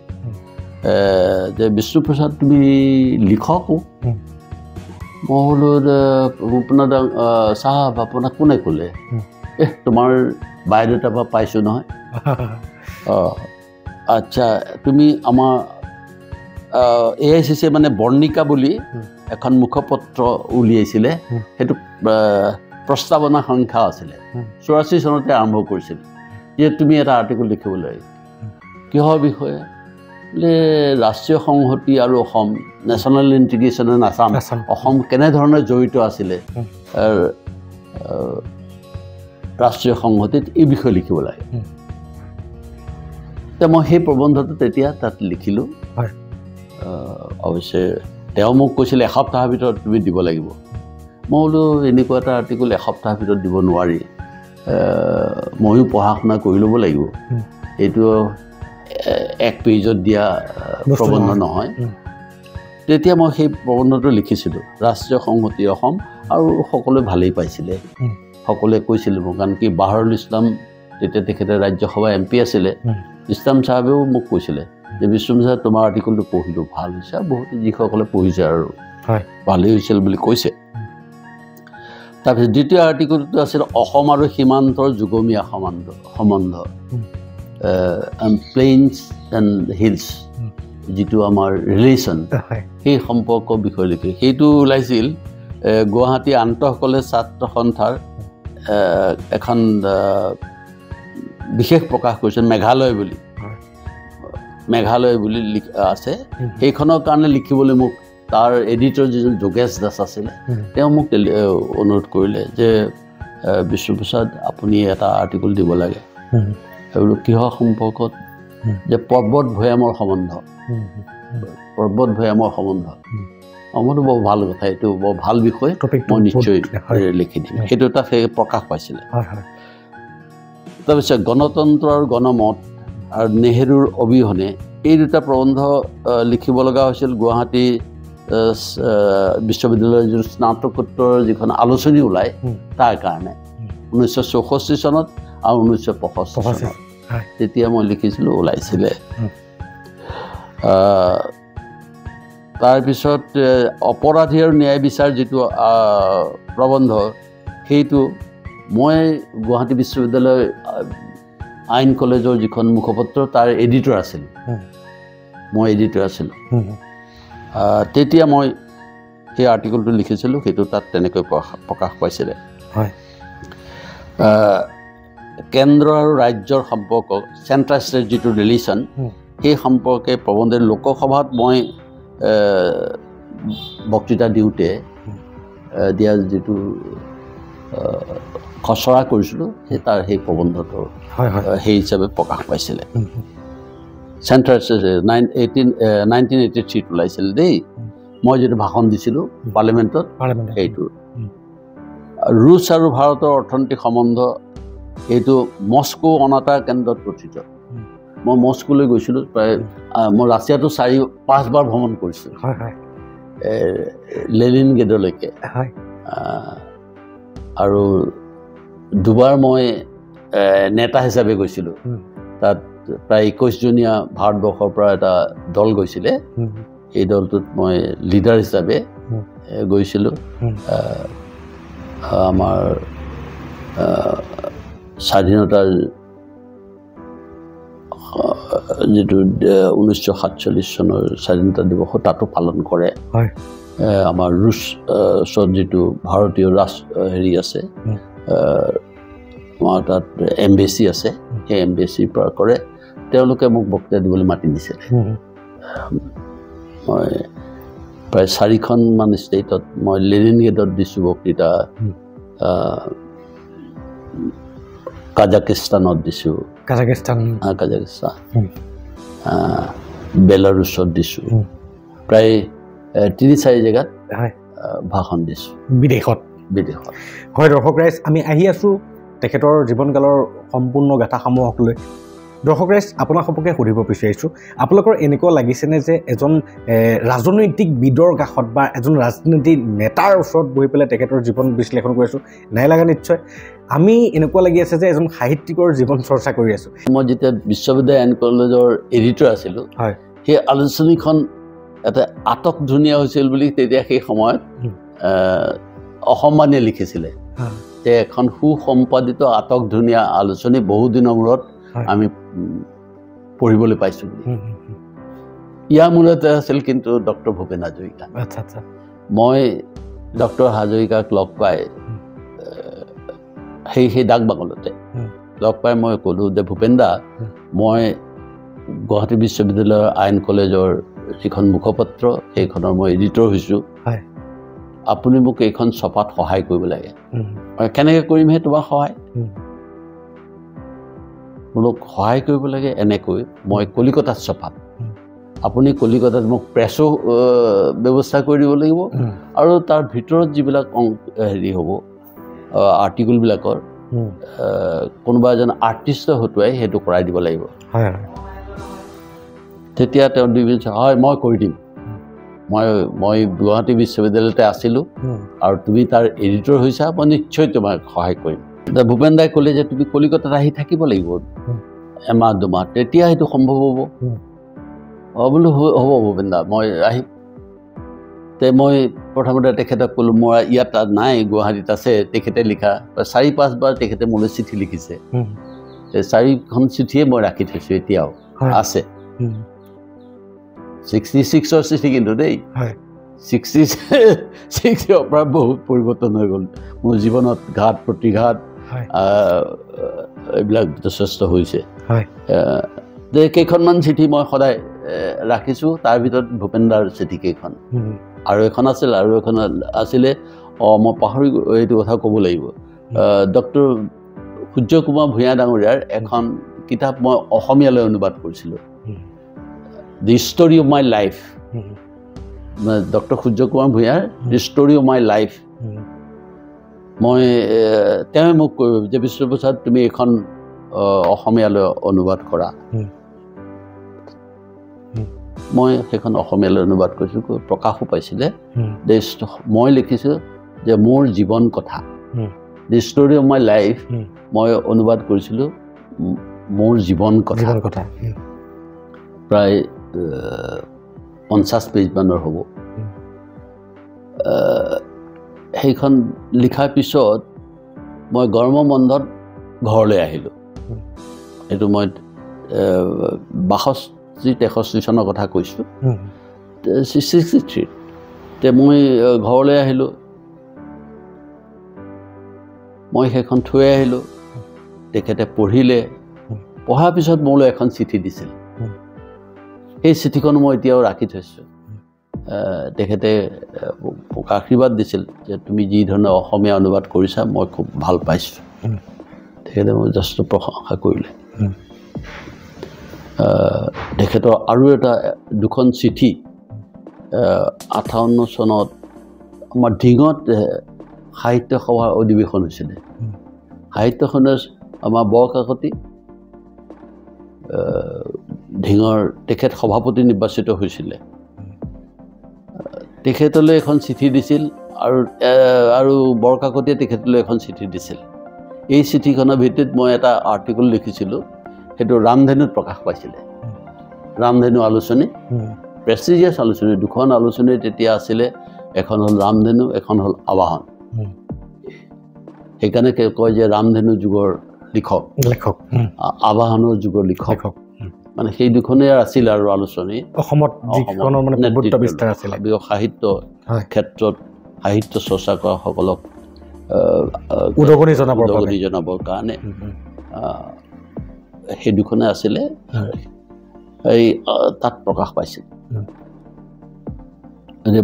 যে বিষ্ণুপ্ৰসাদ তুমি লিখক মই বোলো মুপনাৰ চাহাব আপোনাক কোনে ক'লে তোমাৰ বায়'ডাটা পৰা পাইছোঁ নহয় আচ্ছা তুমি আমাৰ AICC মানে বৰ্ণিকা বুলি এখন মুখপত্ৰ উলিয়াইছিলে সেইটো প্ৰস্তাৱনা সংখ্যা আছিলে 84 চনতে আৰম্ভ কৰিছিল যে তুমি এটা আৰ্টিকল লিখিবলৈ কিহৰ বিষয়ে বোলে ৰাষ্ট্ৰীয় সংহতি আৰু Assam national integration in Assam Assam কেনেধৰণে জড়িত আছিলে ৰাষ্ট্ৰীয় সংহতিত এই বিষয়ে লিখিব লাগে মই সেই প্ৰবন্ধটো তেতিয়া তাত লিখিলোঁ অৱশ্যে তেওঁ মোক কৈছিলে এসপ্তাহৰ ভিতৰত তুমি দিব লাগিব মই বোলো এনেকুৱা এটা আৰ্টিকল এসপ্তাহৰ ভিতৰত দিব নোৱাৰি ময়ো পঢ়া শুনা কৰি ল'ব লাগিব এইটো 1 পেজত দিয়া প্ৰবন্ধ নহয় তেতিয়া মই সেই প্ৰবন্ধটো লিখিছিলোঁ ৰাষ্ট্ৰীয় সংহতি অসম আৰু সকলোৱে ভালেই পাইছিলে সকলোৱে কৈছিলে মোক কাৰণ কি বাহৰুল ইছলাম তেতিয়া তেখেতে ৰাজ্যসভা MP আছিলে ইছলাম চাহাবেও মোক কৈছিলে যে বিষ্ণুপ্ৰসাদ তোমাৰ আৰ্টিকলটো পঢ়িলোঁ ভাল হৈছে বহুত যিসকলে পঢ়িছে আৰু ভালেই হৈছিল বুলি কৈছে তাৰপিছত দ্বিতীয় আৰ্টিকলটো আছিল অসম আৰু সীমান্তৰ যুগমীয়া সম্বন্ধ প্লেইনছ এণ্ড হিলছ যিটো আমাৰ ৰিলেশ্যন সেই সম্পৰ্কৰ বিষয়ে লিখি সেইটো ওলাইছিল গুৱাহাটী আন্তঃ কলেজ ছাত্ৰ সন্থাৰ এখন বিশেষ প্ৰকাশ কৰিছে মেঘালয় বুলি আছে সেইখনৰ কাৰণে লিখিবলৈ মোক তাৰ এডিটৰ যিজন যোগেশ দাস আছিলে তেওঁ মোক অনুৰোধ কৰিলে যে বিষ্ণুপ্ৰসাদ আপুনি এটা আৰ্টিকল দিব লাগে এইবোৰ কিহৰ সম্পৰ্কত যে পৰ্বত ভৈয়ামৰ সম্বন্ধ আমাৰতো বৰ ভাল কথা এইটো বৰ ভাল বিষয় মই নিশ্চয় লিখি দিম সেইটো এটা প্ৰকাশ পাইছিলে তাৰপিছত গণতন্ত্ৰ আৰু গণমত আৰু নেহেৰুৰ অবিহনে এই দুটা প্ৰবন্ধ লিখিব লগা হৈছিল গুৱাহাটী বিশ্ববিদ্যালয়ৰ যিটো স্নাতকোত্তৰ যিখন আলোচনী ওলায় তাৰ কাৰণে 1964 চনত আৰু 1965 চনত তেতিয়া মই লিখিছিলোঁ ওলাইছিলে তাৰপিছত অপৰাধী আৰু ন্যায় বিচাৰ যিটো প্ৰবন্ধ সেইটো মই গুৱাহাটী বিশ্ববিদ্যালয় আইন কলেজৰ যিখন মুখপত্ৰ তাৰ এডিটৰ আছিলোঁ মই এডিটৰ আছিলোঁ তেতিয়া মই সেই আৰ্টিকলটো লিখিছিলোঁ সেইটো তাত তেনেকৈ প্ৰকাশ পাইছিলে কেন্দ্ৰ আৰু ৰাজ্যৰ সম্পৰ্ক চেণ্ট্ৰাল ষ্টেট যিটো ৰিলেশ্যন সেই সম্পৰ্কে প্ৰবন্ধৰ লোকসভাত মই বক্তৃতা দিওঁতে দিয়া যিটো খচৰা কৰিছিলোঁ সেই প্ৰবন্ধটো সেই হিচাপে প্ৰকাশ পাইছিলে চেণ্টাৰ 1983 ওলাইছিল দেই মই যিটো ভাষণ দিছিলোঁ পাৰ্লিমেণ্টত সেইটো ৰুছ আৰু ভাৰতৰ অৰ্থনৈতিক সম্বন্ধ এইটো মস্কো অনাতাঁৰ কেন্দ্ৰত গঠিত মই মস্কোলৈ গৈছিলোঁ প্ৰায় মই ৰাছিয়াটো 4-5 বাৰ ভ্ৰমণ কৰিছোঁ লেনিনগ্ৰেডলৈকে আৰু দুবাৰ মই নেতা হিচাপে গৈছিলোঁ তাত প্ৰায় 21জনীয়া ভাৰতবৰ্ষৰ পৰা এটা দল গৈছিলে এই দলটোত মই লিডাৰ হিচাপে গৈছিলোঁ আমাৰ স্বাধীনতাৰ যিটো 1947 চনৰ স্বাধীনতা দিৱস তাতো পালন কৰে আমাৰ ৰুছত যিটো ভাৰতীয় হেৰি আছে আমাৰ তাত এম্বেচি আছে সেই এম্বেচিৰ পৰা কৰে তেওঁলোকে মোক বক্তৃতা দিবলৈ মাতি দিছিলে মই প্ৰায় 4খনমান ষ্টেটত মই লেনিনগ্ৰেডত দিছোঁ বক্তৃতা কাজাকিস্তানত দিছোঁ কাজাকিস্তান বেলাৰুছত দিছোঁ প্ৰায় 3-4 জেগাত ভাষণ দিছোঁ বিদেশত হয় দৰ্শক ৰাইজ আমি আহি আছোঁ তেখেতৰ জীৱনকালৰ সম্পূৰ্ণ গাথাসমূহক লৈ দৰ্শক ৰাইজ আপোনাক সপকে সুধিব বিচাৰিছোঁ আপোনালোকৰ এনেকুৱা লাগিছেনে যে এজন ৰাজনৈতিকবিদৰ কাষত বা এজন ৰাজনীতিক নেতাৰ ওচৰত বহি পেলাই তেখেতৰ জীৱন বিশ্লেষণ কৰি আছোঁ নাই লগা নিশ্চয় আমি এনেকুৱা লাগি আছে যে এজন সাহিত্যিকৰ জীৱন চৰ্চা কৰি আছোঁ মই যেতিয়া বিশ্ববিদ্যালয় আইন কলেজৰ এডিটৰ আছিলোঁ সেই আলোচনীখন এটা আটক ধুনীয়া হৈছিল বুলি তেতিয়া সেই সময়ত অসমবাণীয়ে লিখিছিলে যে এখন সুসম্পাদিত আটক ধুনীয়া আলোচনী বহুদিনৰ মূৰত আমি পঢ়িবলৈ পাইছোঁ ইয়াৰ মূলতে আছিল কিন্তু ডক্টৰ ভূপেন হাজৰিকা মই ডক্টৰ হাজৰিকাক লগ পাই সেই ডাকবাকলতে লগ পাই মই ক'লোঁ যে ভূপেন দা মই গুৱাহাটী বিশ্ববিদ্যালয়ৰ আইন কলেজৰ যিখন মুখপত্ৰ সেইখনৰ মই এডিটৰ হৈছোঁ আপুনি মোক এইখন ছপাত সহায় কৰিব লাগে কেনেকৈ কৰিম সেই তোমাৰ সহায় মোক সহায় কৰিব লাগে এনেকৈ মই কলিকতাত ছপাম আপুনি কলিকতাত মোক প্ৰেছো ব্যৱস্থা কৰি দিব লাগিব আৰু তাৰ ভিতৰত যিবিলাক হেৰি হ'ব আৰ্টিকলবিলাকৰ কোনোবা এজন আৰ্টিষ্ট হতুৱাই সেইটো কৰাই দিব লাগিব তেতিয়া তেওঁ হয় মই কৰি দিম মই গুৱাহাটী বিশ্ববিদ্যালয়তে আছিলোঁ আৰু তুমি তাৰ এডিটৰ হৈছা মই নিশ্চয় তোমাক সহায় কৰিম ভূপেন দাই ক'লে যে তুমি কলিকতাত আহি থাকিব লাগিব এমাহ দুমাহ তেতিয়া সেইটো সম্ভৱ হ'ব বোলো হ'ব ভূপেন দা মই আহিম তে মই প্ৰথমতে তেখেতক ক'লোঁ মই ইয়াত নাই গুৱাহাটীত আছে তেখেতে লিখা 4-5 বাৰ তেখেতে মোলৈ চিঠি লিখিছে 4খন চিঠিয়ে মই ৰাখি থৈছোঁ এতিয়াও আছে 66ৰ চিঠি কিন্তু দেই 66ৰ পৰা বহুত পৰিৱৰ্তন হৈ গ'ল মোৰ জীৱনত ঘাত প্ৰতিঘাত এইবিলাক যথেষ্ট হৈছে যে কেইখনমান চিঠি মই সদায় ৰাখিছোঁ তাৰ ভিতৰত ভূপেন দাৰ চিঠি কেইখন আৰু এখন আছিল আৰু এখন আছিলে মই পাহৰি এইটো কথা ক'ব লাগিব ডক্টৰ সূৰ্য কুমাৰ ভূঞা ডাঙৰীয়াৰ এখন কিতাপ মই অসমীয়ালৈ অনুবাদ কৰিছিলোঁ the story of my life doctor Surya Kumar ভূঞাৰ the story of my life মই তেওঁ মোক যে বিশ্বপ্ৰসাদ তুমি এখন অসমীয়ালৈ অনুবাদ কৰা মই সেইখন অসমীয়ালৈ অনুবাদ কৰিছোঁ প্ৰকাশো পাইছিলে মই লিখিছোঁ যে মোৰ জীৱন কথা দি ষ্টৰি অফ মাই লাইফ মই অনুবাদ কৰিছিলোঁ মোৰ জীৱন কথা প্ৰায় 50 পেজমানৰ হ'ব সেইখন লিখাৰ পিছত মই গৰমৰ বন্ধত ঘৰলৈ আহিলোঁ এইটো মই 62-63 চনৰ কথা কৈছোঁ 63 তে মই ঘৰলৈ আহিলোঁ মই সেইখন থৈ আহিলোঁ তেখেতে পঢ়িলে পঢ়াৰ পিছত মোলৈ এখন চিঠি দিছিল সেই চিঠিখন মই এতিয়াও ৰাখি থৈছোঁ তেখেতে মোক আশীৰ্বাদ দিছিল যে তুমি যি ধৰণে অসমীয়া অনুবাদ কৰিছা মই খুব ভাল পাইছোঁ তেখেতে মোক যথেষ্ট প্ৰশংসা কৰিলে তেখেতৰ আৰু এটা দুখন চিঠি 58 চনত আমাৰ ঢিঙত সাহিত্য সভাৰ অধিৱেশন হৈছিলে সাহিত্যখনৰ আমাৰ বৰকাকতি ঢিঙৰ তেখেত সভাপতি নিৰ্বাচিত হৈছিলে তেখেতলৈ এখন চিঠি দিছিল আৰু বৰকাকতিয়ে তেখেতলৈ এখন চিঠি দিছিল এই চিঠিখনৰ ভিত্তিত মই এটা আৰ্টিকল লিখিছিলোঁ সেইটো ৰামধেনুত প্ৰকাশ পাইছিলে ৰামধেনু আলোচনী প্ৰেষ্টিজিয়াছ আলোচনী দুখন আলোচনী তেতিয়া আছিলে এখন হ'ল ৰামধেনু এখন হ'ল আবাহন সেইকাৰণে কয় যে ৰামধেনু যুগৰ লিখক আবাহনৰ যুগৰ লিখক মানে সেই দুখনেই আছিল আৰু আলোচনী অসমত যিখনৰ মানে নেতৃত্ব বিস্তাৰ আছিল সাহিত্য ক্ষেত্ৰত সাহিত্য চৰ্চা কৰা সকলক উদগনি জনাবৰ কাৰণে সেই দুখনে আছিলে এই তাত প্ৰকাশ পাইছিল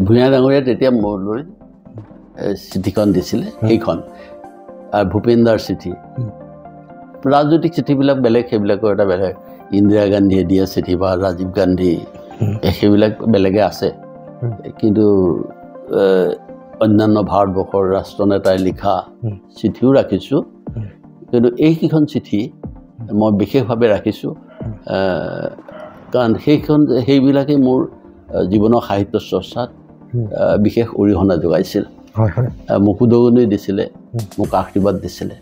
ভূঞা ডাঙৰীয়াই তেতিয়া মোলৈ চিঠিখন দিছিলে সেইখন আৰু ভূপেন্দাৰ চিঠি ৰাজনৈতিক চিঠিবিলাক বেলেগ সেইবিলাকৰ এটা বেলেগ ইন্দিৰা গান্ধীয়ে দিয়া চিঠি বা ৰাজীৱ গান্ধী সেইবিলাক বেলেগে আছে কিন্তু অন্যান্য ভাৰতবৰ্ষৰ ৰাষ্ট্ৰনেতাই লিখা চিঠিও ৰাখিছোঁ কিন্তু এইকেইখন চিঠি মই বিশেষভাৱে ৰাখিছোঁ কাৰণ সেইবিলাকেই মোৰ জীৱনৰ সাহিত্য চৰ্চাত বিশেষ অৰিহণা যোগাইছিল মোক উদগনি দিছিলে মোক আশীৰ্বাদ দিছিলে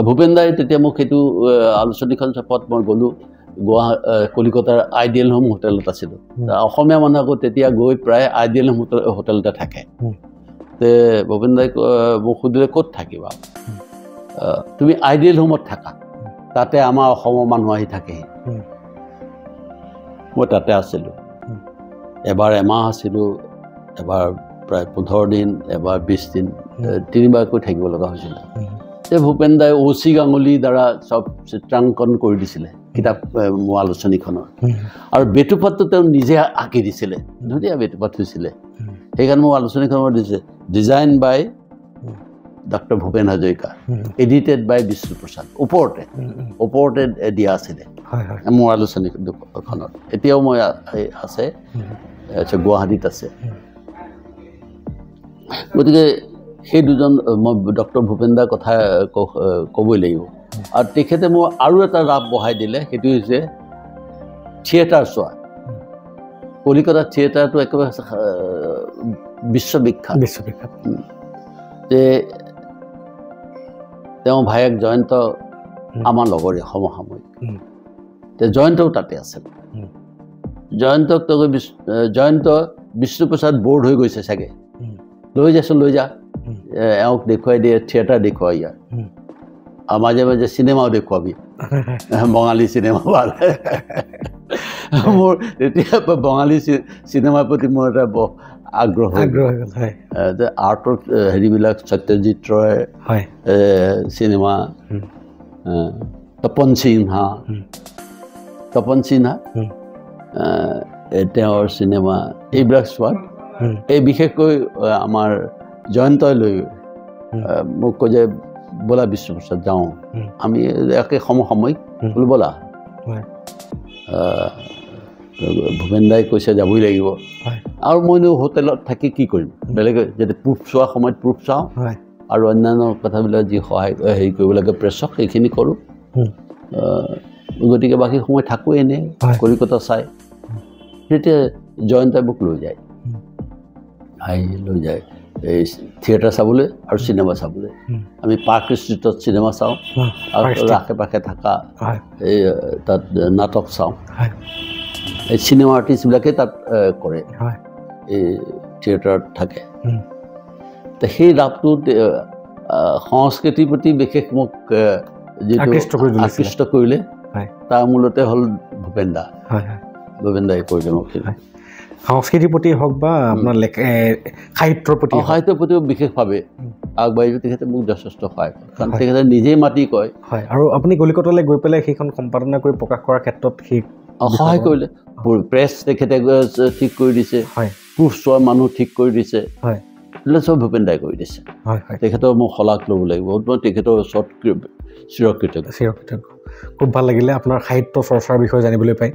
ভূপেন দাই তেতিয়া মোক সেইটো আলোচনীখন চাপত মই গ'লোঁ কলিকতাৰ আইডিয়েল হোম হোটেলত আছিলোঁ অসমীয়া মানুহ আকৌ তেতিয়া গৈ প্ৰায় আইডিয়েল হোম হোটেলতে থাকে তে ভূপেন দাই মোক সুধিলে ক'ত থাকিবা তুমি আইডিয়েল হোমত থাকা তাতে আমাৰ অসমৰ মানুহ আহি থাকেহি মই তাতে আছিলোঁ এবাৰ এমাহ আছিলোঁ এবাৰ প্ৰায় 15 দিন এবাৰ 20 দিন তিনিবাৰকৈ থাকিব লগা হৈছিল ভূপেন দাই অচি গাঙ্গুলীৰ দ্বাৰা চব চিত্ৰাংকন কৰি দিছিলে কিতাপ মোৰ আলোচনীখনৰ আৰু বেটুপাতটো তেওঁ নিজে আঁকি দিছিলে ধুনীয়া বেটুপাত হৈছিলে সেইকাৰণে মোৰ আলোচনীখনৰ দিছে ডিজাইন বাই ডক্টৰ ভূপেন হাজৰিকা এডিটেড বাই বিষ্ণুপ্ৰসাদ ওপৰতে দিয়া আছিলে মোৰ আলোচনীখনত এতিয়াও মই আছে গুৱাহাটীত আছে গতিকে সেই দুজন মই ডক্টৰ ভূপেন দাৰ কথা ক'বই লাগিব আৰু তেখেতে মোক আৰু এটা ৰাপ বঢ়াই দিলে সেইটো হৈছে থিয়েটাৰ চোৱা কলিকতাৰ থিয়েটাৰটো একেবাৰে বিশ্ববিখ্যাত যে তেওঁ ভায়েক জয়ন্ত আমাৰ লগৰে সমসাময়িক জয়ন্তও তাতে আছিল জয়ন্ত বিষ্ণুপ্ৰসাদ বৰ্ড হৈ গৈছে চাগে লৈ যা এওঁক দেখুৱাই দিয়ে থিয়েটাৰ দেখুৱাই ইয়াৰ আৰু মাজে মাজে চিনেমাও দেখুৱাবি বঙালী চিনেমা ভাল মোৰ তেতিয়া বঙালী চিনেমাৰ প্ৰতি মোৰ এটা আগ্ৰহ যে আৰ্টৰ হেৰিবিলাক সত্যজিৎ ৰয় চিনেমা তপন সিনহা তেওঁৰ চিনেমা এইবিলাক চোৱাত এই বিশেষকৈ আমাৰ জয়ন্তই লৈ মোক কৈ যে ব'লা বিষ্ণুপ্ৰসাদ যাওঁ আমি একে সমসাময়িক বোলো ব'লা ভূপেন দাই কৈছে যাবই লাগিব আৰু মইনো হোটেলত থাকি কি কৰিম বেলেগে যদি প্ৰুফ চোৱা সময়ত প্ৰুফ চাওঁ আৰু অন্যান্য কথাবিলাক যি সহায় হেৰি কৰিব লাগে প্ৰেছক সেইখিনি কৰোঁ গতিকে বাকী সময় থাকোঁ এনেই কলিকতা চাই তেতিয়া জয়ন্তই মোক লৈ যায় এই থিয়েটাৰ চাবলৈ আৰু চিনেমা চাবলৈ আমি পাৰ্ক ষ্ট্ৰীটত চিনেমা চাওঁ আৰু আশে পাশে থকা এই তাত নাটক চাওঁ এই চিনেমা আৰ্টিষ্টবিলাকে তাত কৰে এই থিয়েটাৰত থাকে সেই ৰাপটো সংস্কৃতিৰ প্ৰতি বিশেষ মোক যিটো আকৃষ্ট কৰিলে তাৰ মূলতে হ'ল ভূপেন দাই কৰিলে মোক সংস্কৃতিৰ প্ৰতি হওক বা আপোনাৰ সাহিত্যৰ প্ৰতিও বিশেষভাৱে আগবাঢ়ি তেখেতে মোক যথেষ্ট সহায় কৰে কাৰণ তেখেতে নিজেই মাতি কয় আৰু আপুনি কলিকতালৈ গৈ পেলাই সেইখন সম্পাদনা কৰি প্ৰকাশ কৰাৰ ক্ষেত্ৰত সেই সহায় কৰিলে প্ৰেছ তেখেতে ঠিক কৰি দিছে, হয় প্ৰুফ চোৱা মানুহ ঠিক কৰি দিছে, হয় এইবিলাক চব ভূপেন দাই কৰি দিছে। হয় হয় তেখেতৰ মোক শলাগ ল'ব লাগিব, মই তেখেতৰ ওচৰত চিৰকৃতজ্ঞ। চিৰকৃতজ্ঞ। খুব ভাল লাগিলে আপোনাৰ সাহিত্য চৰ্চাৰ বিষয়ে জানিবলৈ পাই।